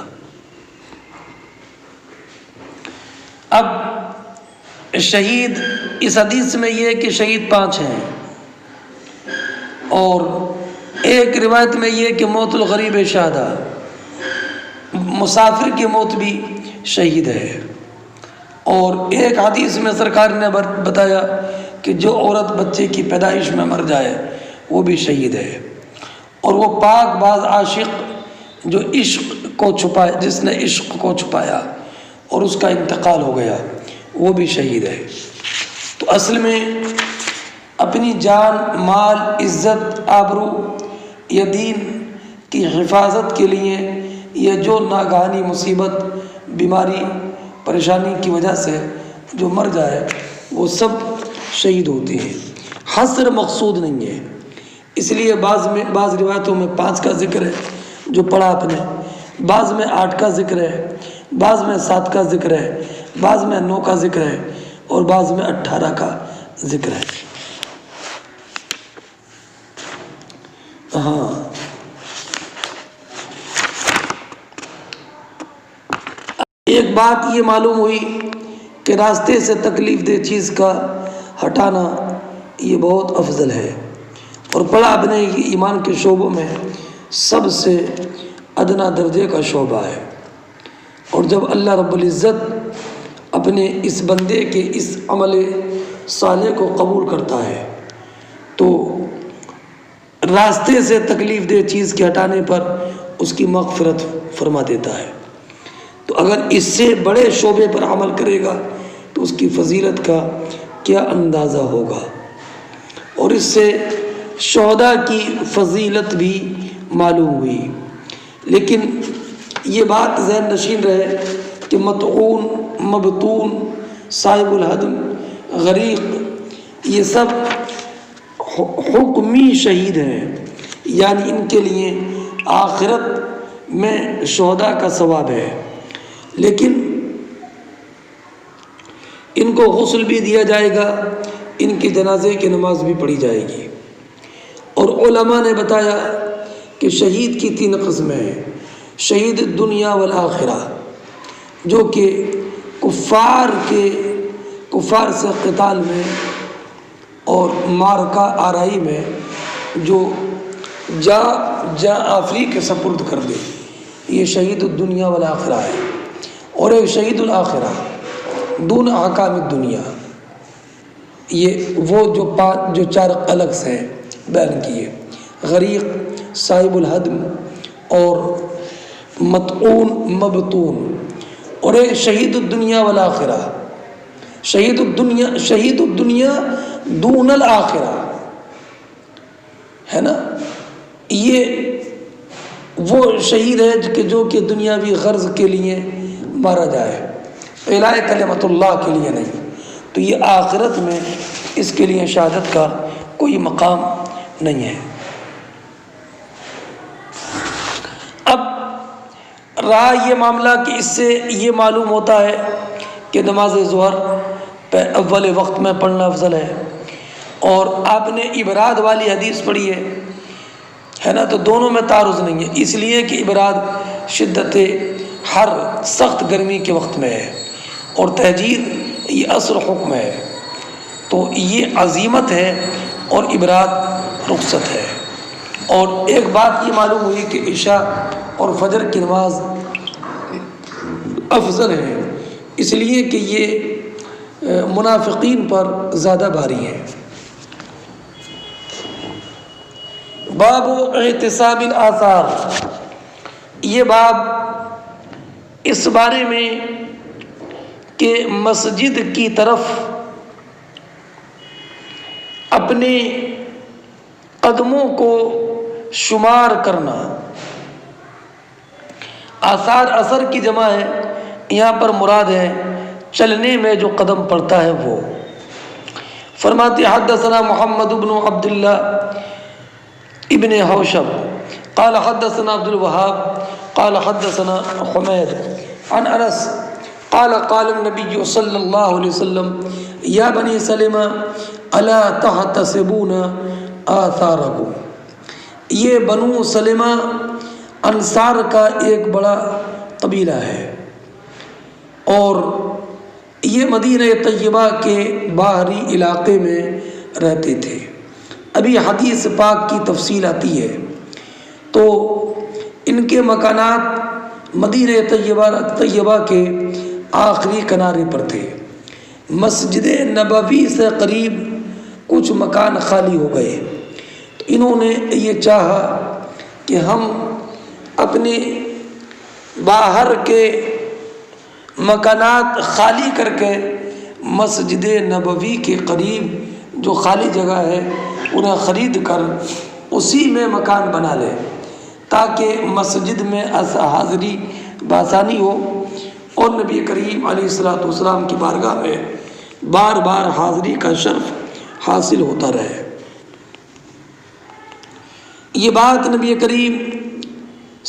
اب شہید اس حدیث میں یہ ہے کہ شہید 5 ہیں، اور ایک روایت میں یہ کہ موت الغریب شہادہ، مسافر کی موت بھی شہید ہے، اور ایک حدیث میں سرکار نے بتایا کہ جو عورت بچے کی پیدائش میں مر جائے وہ بھی شہید ہے، اور وہ پاک باز عاشق جو عشق کو چھپائے، جس نے عشق کو چھپایا اور اس کا انتقال ہو گیا، وہ بھی شہید ہے۔ تو اصل میں اپنی جان، مال، عزت، آبرو یا دین کی حفاظت کے لیے یہ جو ناگہانی مصیبت، بیماری، پریشانی کی وجہ سے جو مر جائے وہ سب شہید ہوتے ہیں۔ حصر مقصود نہیں ہے، اس لیے بعض روایتوں میں 5 کا ذکر ہے جو پڑھا آپ نے، بعض میں 8 کا ذکر ہے، بعض میں 7 کا ذکر ہے، بعض میں 9 کا ذکر ہے، اور بعض میں 18 کا ذکر ہے۔ ہاں، ایک بات یہ معلوم ہوئی کہ راستے سے تکلیف دہ چیز کا ہٹانا یہ بہت افضل ہے، اور پڑھا آپ نے یہ ایمان کے شعبوں میں سب سے ادنا درجے کا شعبہ ہے، اور جب اللہ رب العزت اپنے اس بندے کے اس عمل صالح کو قبول کرتا ہے تو راستے سے تکلیف دہ چیز کے ہٹانے پر اس کی مغفرت فرما دیتا ہے۔ تو اگر اس سے بڑے شعبے پر عمل کرے گا تو اس کی فضیلت کا کیا اندازہ ہوگا، اور اس سے شہداء کی فضیلت بھی معلوم ہوئی۔ لیکن یہ بات ذہن نشین رہے کہ مطعون، مبتون، صاحب الحدم، غریق، یہ سب حکمی شہید ہیں، یعنی ان کے لیے آخرت میں شہداء کا ثواب ہے، لیکن ان کو غسل بھی دیا جائے گا، ان کے جنازے کی نماز بھی پڑھی جائے گی۔ اور علماء نے بتایا کہ شہید کی 3 قسمیں ہیں، شہید دنیا والآخرہ، جو کہ کفار سے قتال میں اور مارکہ آرائی میں جو جاں آفری کے سپرد کر دے، یہ شہید الدنیا والآخرہ ہے۔ اور ایک شہید الآخرہ دون احکام الدنیا، یہ وہ جو 4 الگ سے بیان کیے، غریق، صاحب الحدم اور مطعون، مبتون، اور ایک شہید الدنیا والآخرہ، شہید الدنیا دون الآخرہ ہے نا، یہ وہ شہید ہے جو کہ دنیاوی غرض کے لیے مارا جائے، اعلاء کلمت اللہ کے لیے نہیں، تو یہ آخرت میں اس کے لیے شہادت کا کوئی مقام نہیں ہے۔ اب رہا یہ معاملہ کہ اس سے یہ معلوم ہوتا ہے کہ نماز ظہر اول وقت میں پڑھنا افضل ہے، اور آپ نے ابراد والی حدیث پڑھی ہے نا، تو دونوں میں تعارض نہیں ہے، اس لیے کہ ابراد شدت ہر سخت گرمی کے وقت میں ہے، اور تہجیر یہ عصر حکم ہے، تو یہ عزیمت ہے اور ابراد رخصت ہے۔ اور ایک بات یہ معلوم ہوئی کہ عشاء اور فجر کی نماز افضل ہے، اس لیے کہ یہ منافقین پر زیادہ بھاری ہے۔ باب احتساب الآثار، یہ باب اس بارے میں کہ مسجد کی طرف اپنے قدموں کو شمار کرنا۔ آثار اثر کی جمع ہے، یہاں پر مراد ہے چلنے میں جو قدم پڑتا ہے وہ۔ فرماتے حدثنا محمد بن عبد اللہ ابن حوشب قال حدثنا عبد الوهاب قال حدثنا حمید عن انس قال قال النبي صلی اللہ علیہ وسلم یا بنی سلمہ الا تحتسبون آثارکم۔ یہ بنو سلمہ انصار کا ایک بڑا قبیلہ ہے، اور یہ مدینہ طیبہ کے باہری علاقے میں رہتے تھے۔ ابھی حدیث پاک کی تفصیل آتی ہے، تو ان کے مکانات مدینہ طیبہ کے آخری کنارے پر تھے۔ مسجد نبوی سے قریب کچھ مکان خالی ہو گئے، تو انہوں نے یہ چاہا کہ ہم اپنے باہر کے مکانات خالی کر کے مسجد نبوی کے قریب جو خالی جگہ ہے انہیں خرید کر اسی میں مکان بنا لے، تاکہ مسجد میں حاضری بآسانی ہو اور نبی کریم علیہ الصلوۃ والسلام کی بارگاہ میں بار بار حاضری کا شرف حاصل ہوتا رہے۔ یہ بات نبی کریم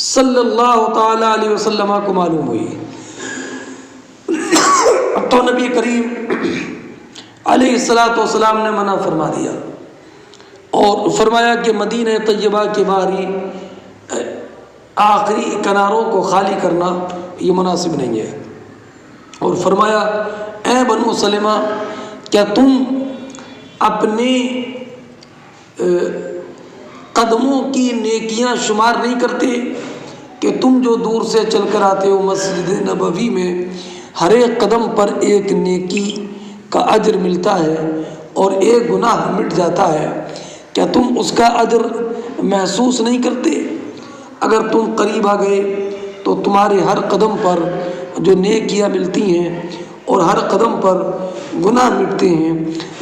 صلی اللہ تعالی علیہ وسلم کو معلوم ہوئی، تو نبی کریم علیہ الصلوۃ والسلام نے منع فرما دیا اور فرمایا کہ مدینہ طیبہ کے باہری آخری کناروں کو خالی کرنا یہ مناسب نہیں ہے، اور فرمایا اے بنو سلمہ کیا تم اپنے قدموں کی نیکیاں شمار نہیں کرتے کہ تم جو دور سے چل کر آتے ہو مسجد نبوی میں ہر ایک قدم پر ایک نیکی کا اجر ملتا ہے اور ایک گناہ مٹ جاتا ہے، کیا تم اس کا اجر محسوس نہیں کرتے؟ اگر تم قریب آ گئے تو تمہارے ہر قدم پر جو نیکیاں ملتی ہیں اور ہر قدم پر گناہ مٹتے ہیں،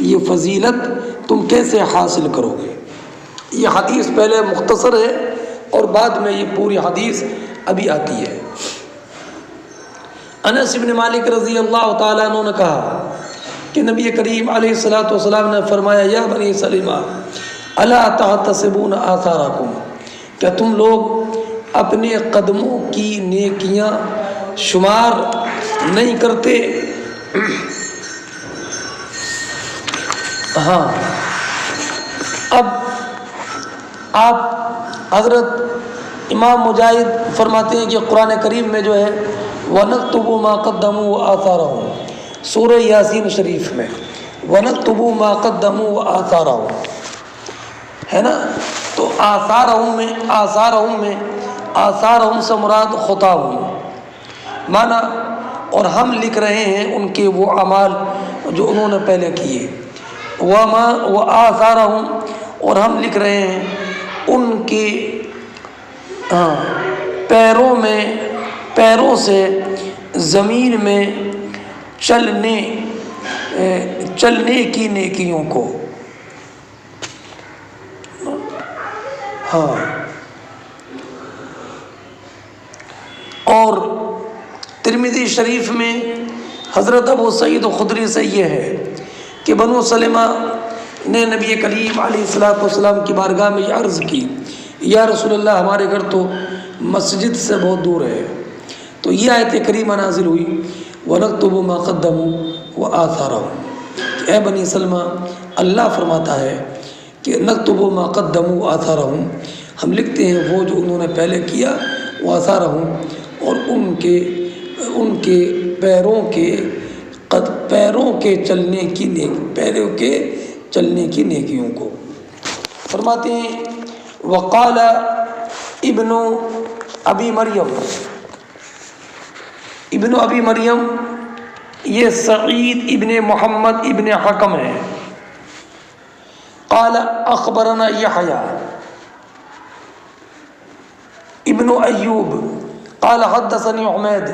یہ فضیلت تم کیسے حاصل کرو گے؟ یہ حدیث پہلے مختصر ہے اور بعد میں یہ پوری حدیث ابھی آتی ہے۔ انس بن مالک رضی اللہ تعالیٰ عنہ نے کہا کہ نبی کریم علیہ الصلوۃ والسلام نے فرمایا یا بنی سلمہ الا تحتسبون آثارکم، کیا تم لوگ اپنے قدموں کی نیکیاں شمار نہیں کرتے؟ ہاں، اب آپ حضرت امام مجاہد فرماتے ہیں کہ قرآن کریم میں جو ہے وَنَكْتُبُ مَا قَدَّمُوا وَآثَارَهُمْ، سورہ یاسین شریف میں وَنَكْتُبُ مَا قَدَّمُوا وَآثَارَهُمْ ہے نا، تو آثارہم سے مراد خطاہم مانا، اور ہم لکھ رہے ہیں ان کے وہ اعمال جو انہوں نے پہلے کیے، وآثارہم، اور ہم لکھ رہے ہیں ان کے پیروں سے زمین میں چلنے کی نیکیوں کو۔ ہاں، اور ترمذی شریف میں حضرت ابو سعید خدری سے یہ ہے کہ بنو سلمہ نے نبی کریم علیہ الصلوۃ والسلام کی بارگاہ میں یہ عرض کی یا رسول اللہ ہمارے گھر تو مسجد سے بہت دور ہے، تو یہ آیت کریمہ نازل ہوئی وَنَكْتُبُ مَا قَدَّمُوا وَآثَارَهُمْ کہ اے بنی سلمہ اللہ فرماتا ہے کہ نَكْتُبُ مَا قَدَّمُوا وَآثَارَهُمْ ہم لکھتے ہیں وہ جو انہوں نے پہلے کیا وَآثَارَهُمْ اور ان کے پیروں کے چلنے کی نیکیوں کو فرماتے ہیں وقال ابن ابی مریم یہ سعید ابن محمد ابن حکم ہے قال اخبرنا یحییٰ ابن ایوب قال حدثني حمید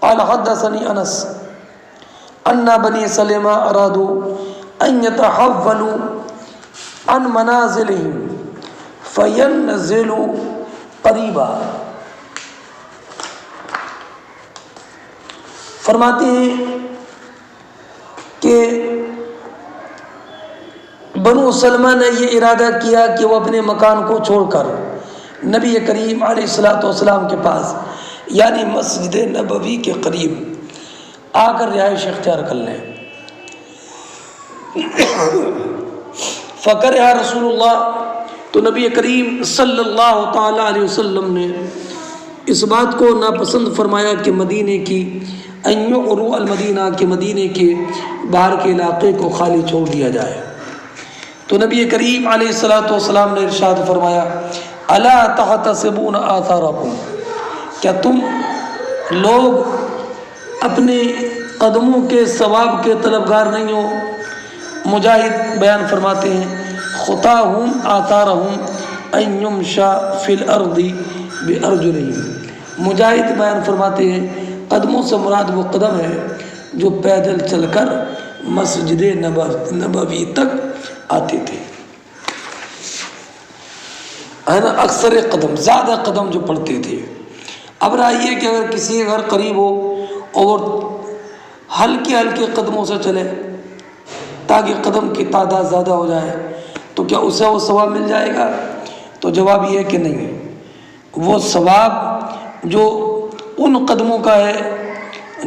قال حدثني انس ان بني سلمہ ارادوا ان يتحولوا عن منازلهم فینزلوا قریبا فرماتے ہیں کہ بنو سلمہ نے یہ ارادہ کیا کہ وہ اپنے مکان کو چھوڑ کر نبی کریم علیہ السلام کے پاس یعنی مسجد نبوی کے قریب آ کر رہائش اختیار کر لیں فکر یا رسول اللہ تو نبی کریم صلی اللہ تعالی علیہ وسلم نے اس بات کو ناپسند فرمایا کہ مدینے کی المدینہ کے مدینے کے باہر کے علاقے کو خالی چھوڑ دیا جائے تو نبی کریم علیہ السلام نے ارشاد فرمایا الا تحتسبون آثارکم کیا تم لوگ اپنے قدموں کے ثواب کے طلبگار نہیں ہو مجاہد بیان فرماتے ہیں خطاہم آثارہم ان یمشا فی الارض بارجلہم مجاہد بیان فرماتے ہیں قدموں سے مراد وہ قدم ہے جو پیدل چل کر مسجد نبوی تک آتے تھے ہے نا اکثر قدم زیادہ قدم جو پڑتے تھے اب رائے کہ اگر کسی گھر قریب ہو اور ہلکے قدموں سے چلے تاکہ قدم کی تعداد زیادہ ہو جائے تو کیا اسے وہ ثواب مل جائے گا تو جواب یہ ہے کہ نہیں وہ ثواب جو ان قدموں کا ہے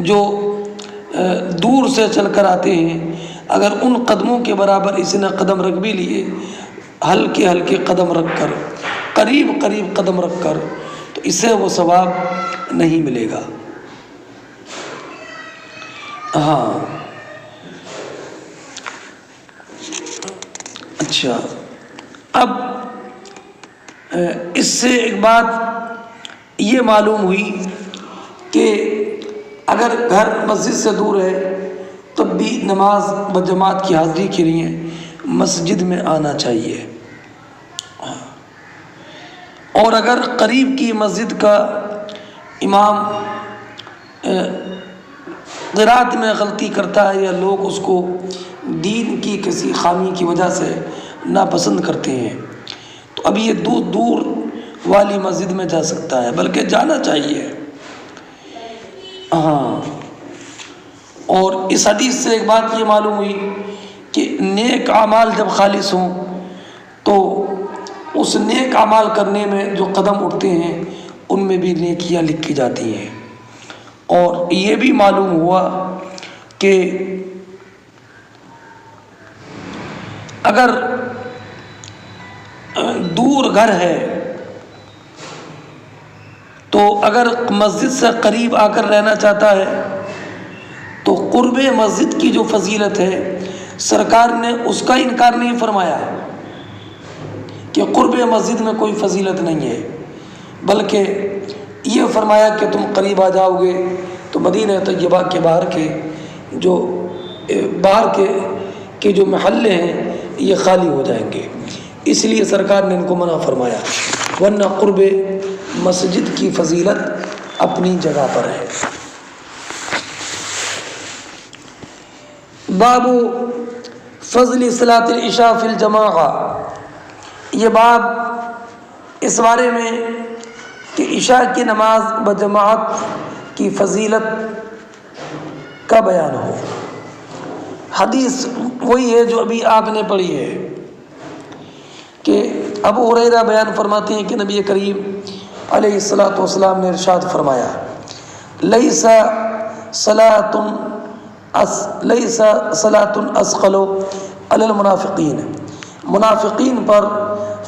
جو دور سے چل کر آتے ہیں اگر ان قدموں کے برابر اس نے قدم رکھ بھی لیے ہلکے قدم رکھ کر قریب قدم رکھ کر تو اسے وہ ثواب نہیں ملے گا ہاں اچھا اب اس سے ایک بات یہ معلوم ہوئی کہ اگر گھر مسجد سے دور ہے تب بھی نماز بجماعت کی حاضری کے لیے مسجد میں آنا چاہیے اور اگر قریب کی مسجد کا امام قرات میں غلطی کرتا ہے یا لوگ اس کو دین کی کسی خامی کی وجہ سے ناپسند کرتے ہیں تو اب یہ دور والی مسجد میں جا سکتا ہے بلکہ جانا چاہیے ہاں اور اس حدیث سے ایک بات یہ معلوم ہوئی کہ نیک اعمال جب خالص ہوں تو اس نیک اعمال کرنے میں جو قدم اٹھتے ہیں ان میں بھی نیکیاں لکھی جاتی ہیں اور یہ بھی معلوم ہوا کہ اگر دور گھر ہے تو اگر مسجد سے قریب آ کر رہنا چاہتا ہے تو قرب مسجد کی جو فضیلت ہے سرکار نے اس کا انکار نہیں فرمایا کہ قرب مسجد میں کوئی فضیلت نہیں ہے بلکہ یہ فرمایا کہ تم قریب آ جاؤ گے تو مدینہ طیبہ کے باہر کے جو محلے ہیں یہ خالی ہو جائیں گے اس لیے سرکار نے ان کو منع فرمایا ورنہ قرب مسجد کی فضیلت اپنی جگہ پر ہے باب فضل صلاۃ العشاء فی الجماعہ یہ باب اس بارے میں کہ عشاء کی نماز بجماعت کی فضیلت کا بیان ہو حدیث وہی ہے جو ابھی آپ نے پڑھی ہے کہ ابو ہریرہ بیان فرماتے ہیں کہ نبی کریم علیہ الصلوۃ والسلام نے ارشاد فرمایا لیس صلاۃ اسقل علی المنافقین، منافقین پر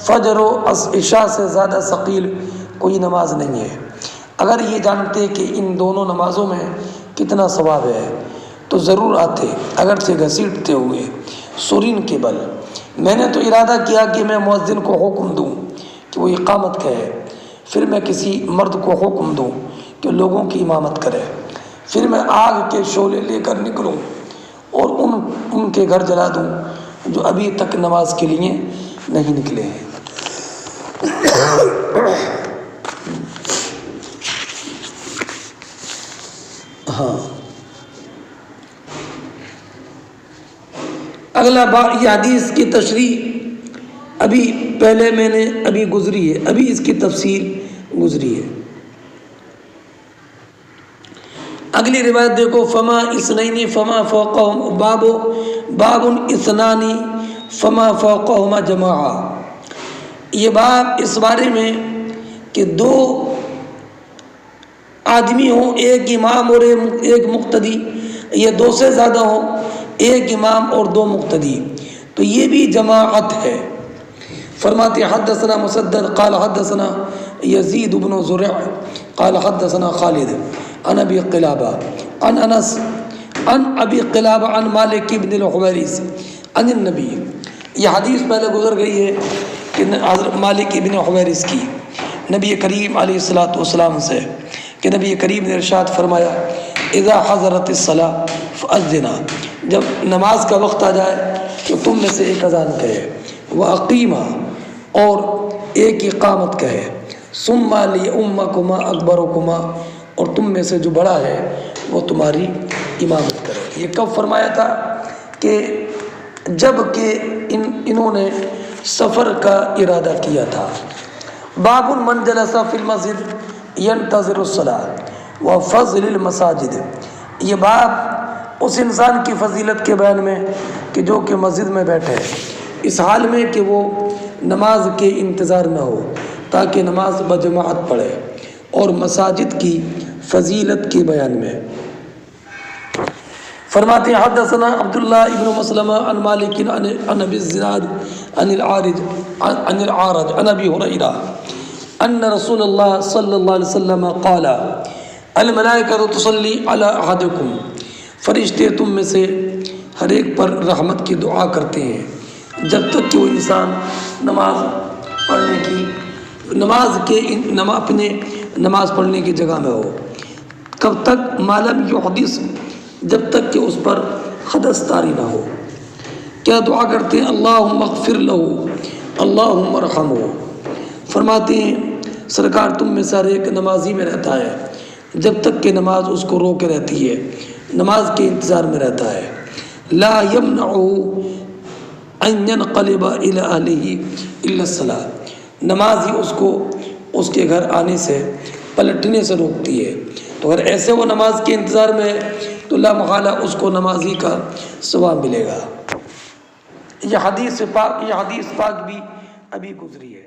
فجر و عشاء سے زیادہ ثقیل کوئی نماز نہیں ہے۔ اگر یہ جانتے کہ ان دونوں نمازوں میں کتنا ثواب ہے تو ضرور آتے، اگرچہ گھسیٹتے ہوئے سرین کے بل۔ میں نے تو ارادہ کیا کہ میں مؤذن کو حکم دوں کہ وہ اقامت کہے، پھر میں کسی مرد کو حکم دوں کہ لوگوں کی امامت کرے، پھر میں آگ کے شعلے لے کر نکلوں اور ان کے گھر جلا دوں جو ابھی تک نماز کے لیے نہیں نکلے ہیں۔ ہاں، اگلا بات، یہ حدیث کی تشریح ابھی گزری ہے، ابھی اس کی تفسیر گزری ہے۔ اگلی روایت دیکھو، فما اثنین فما فوقہم، باب اثنان فما فوقہما جماعہ۔ یہ باب اس بارے میں کہ دو آدمی ہوں، ایک امام اور ایک مقتدی، یہ دو سے زیادہ ہوں، ایک امام اور دو مقتدی، تو یہ بھی جماعت ہے۔ فرماتے حدثنا مسدد قال حدثنا یزید بن زرع قال حدثنا خالد عن ابی قلابہ عن انس عن ابی قلابہ عن مالک بن الحویرث عن النبی۔ یہ حدیث پہلے گزر گئی ہے کہ حضرت مالک بن الحویرث کی نبی کریم علیہ الصلوۃ والسلام سے، کہ نبی کریم نے ارشاد فرمایا اذا حضرت الصلاۃ فاذنا، جب نماز کا وقت آ جائے تو تم میں سے ایک اذان کہے، واقیما، اور ایک اقامت کہے، ثم لیؤمکما اکبرکما، اور تم میں سے جو بڑا ہے وہ تمہاری امامت کرے۔ یہ کب فرمایا تھا؟ کہ جب کہ انہوں نے سفر کا ارادہ کیا تھا۔ باب من جلس فی المسجد ینتظر الصلاۃ وفضل المساجد، یہ باب اس انسان کی فضیلت کے بیان میں کہ جو کہ مسجد میں بیٹھے اس حال میں کہ وہ نماز کے انتظار نہ ہو، تاکہ نماز بجماعت پڑھے، اور مساجد کی فضیلت کے بیان میں۔ فرماتے ہیں حدثنا عبداللہ ابن مسلمہ عن مالک عن ابی الزناد عن العارج عن ابی ہریرہ ان رسول اللہ صلی اللہ علیہ وسلم قال الملائکۃ تصلی علی احدکم، فرشتے تم میں سے ہر ایک پر رحمت کی دعا کرتے ہیں جب تک کہ وہ انسان اپنے نماز پڑھنے کی جگہ میں ہو۔ کب تک؟ معلوم یحدث، جب تک کہ اس پر حدث طاری نہ ہو۔ کیا دعا کرتے ہیں؟ اللہم اغفر لہ، اللہم ارحمہ۔ فرماتے ہیں سرکار تم میں سے ہر ایک نمازی میں رہتا ہے جب تک کہ نماز اس کو روکے رہتی ہے، نماز کے انتظار میں رہتا ہے۔ لا یمنعہ ان ینقلب الی اہلہ الا الصلاۃ، نماز ہی اس کو اس کے گھر آنے سے، پلٹنے سے روکتی ہے۔ تو اگر ایسے وہ نماز کے انتظار میں ہے تو لا محالہ اس کو نمازی کا ثواب ملے گا۔ یہ حدیث پاک بھی ابھی گزری ہے۔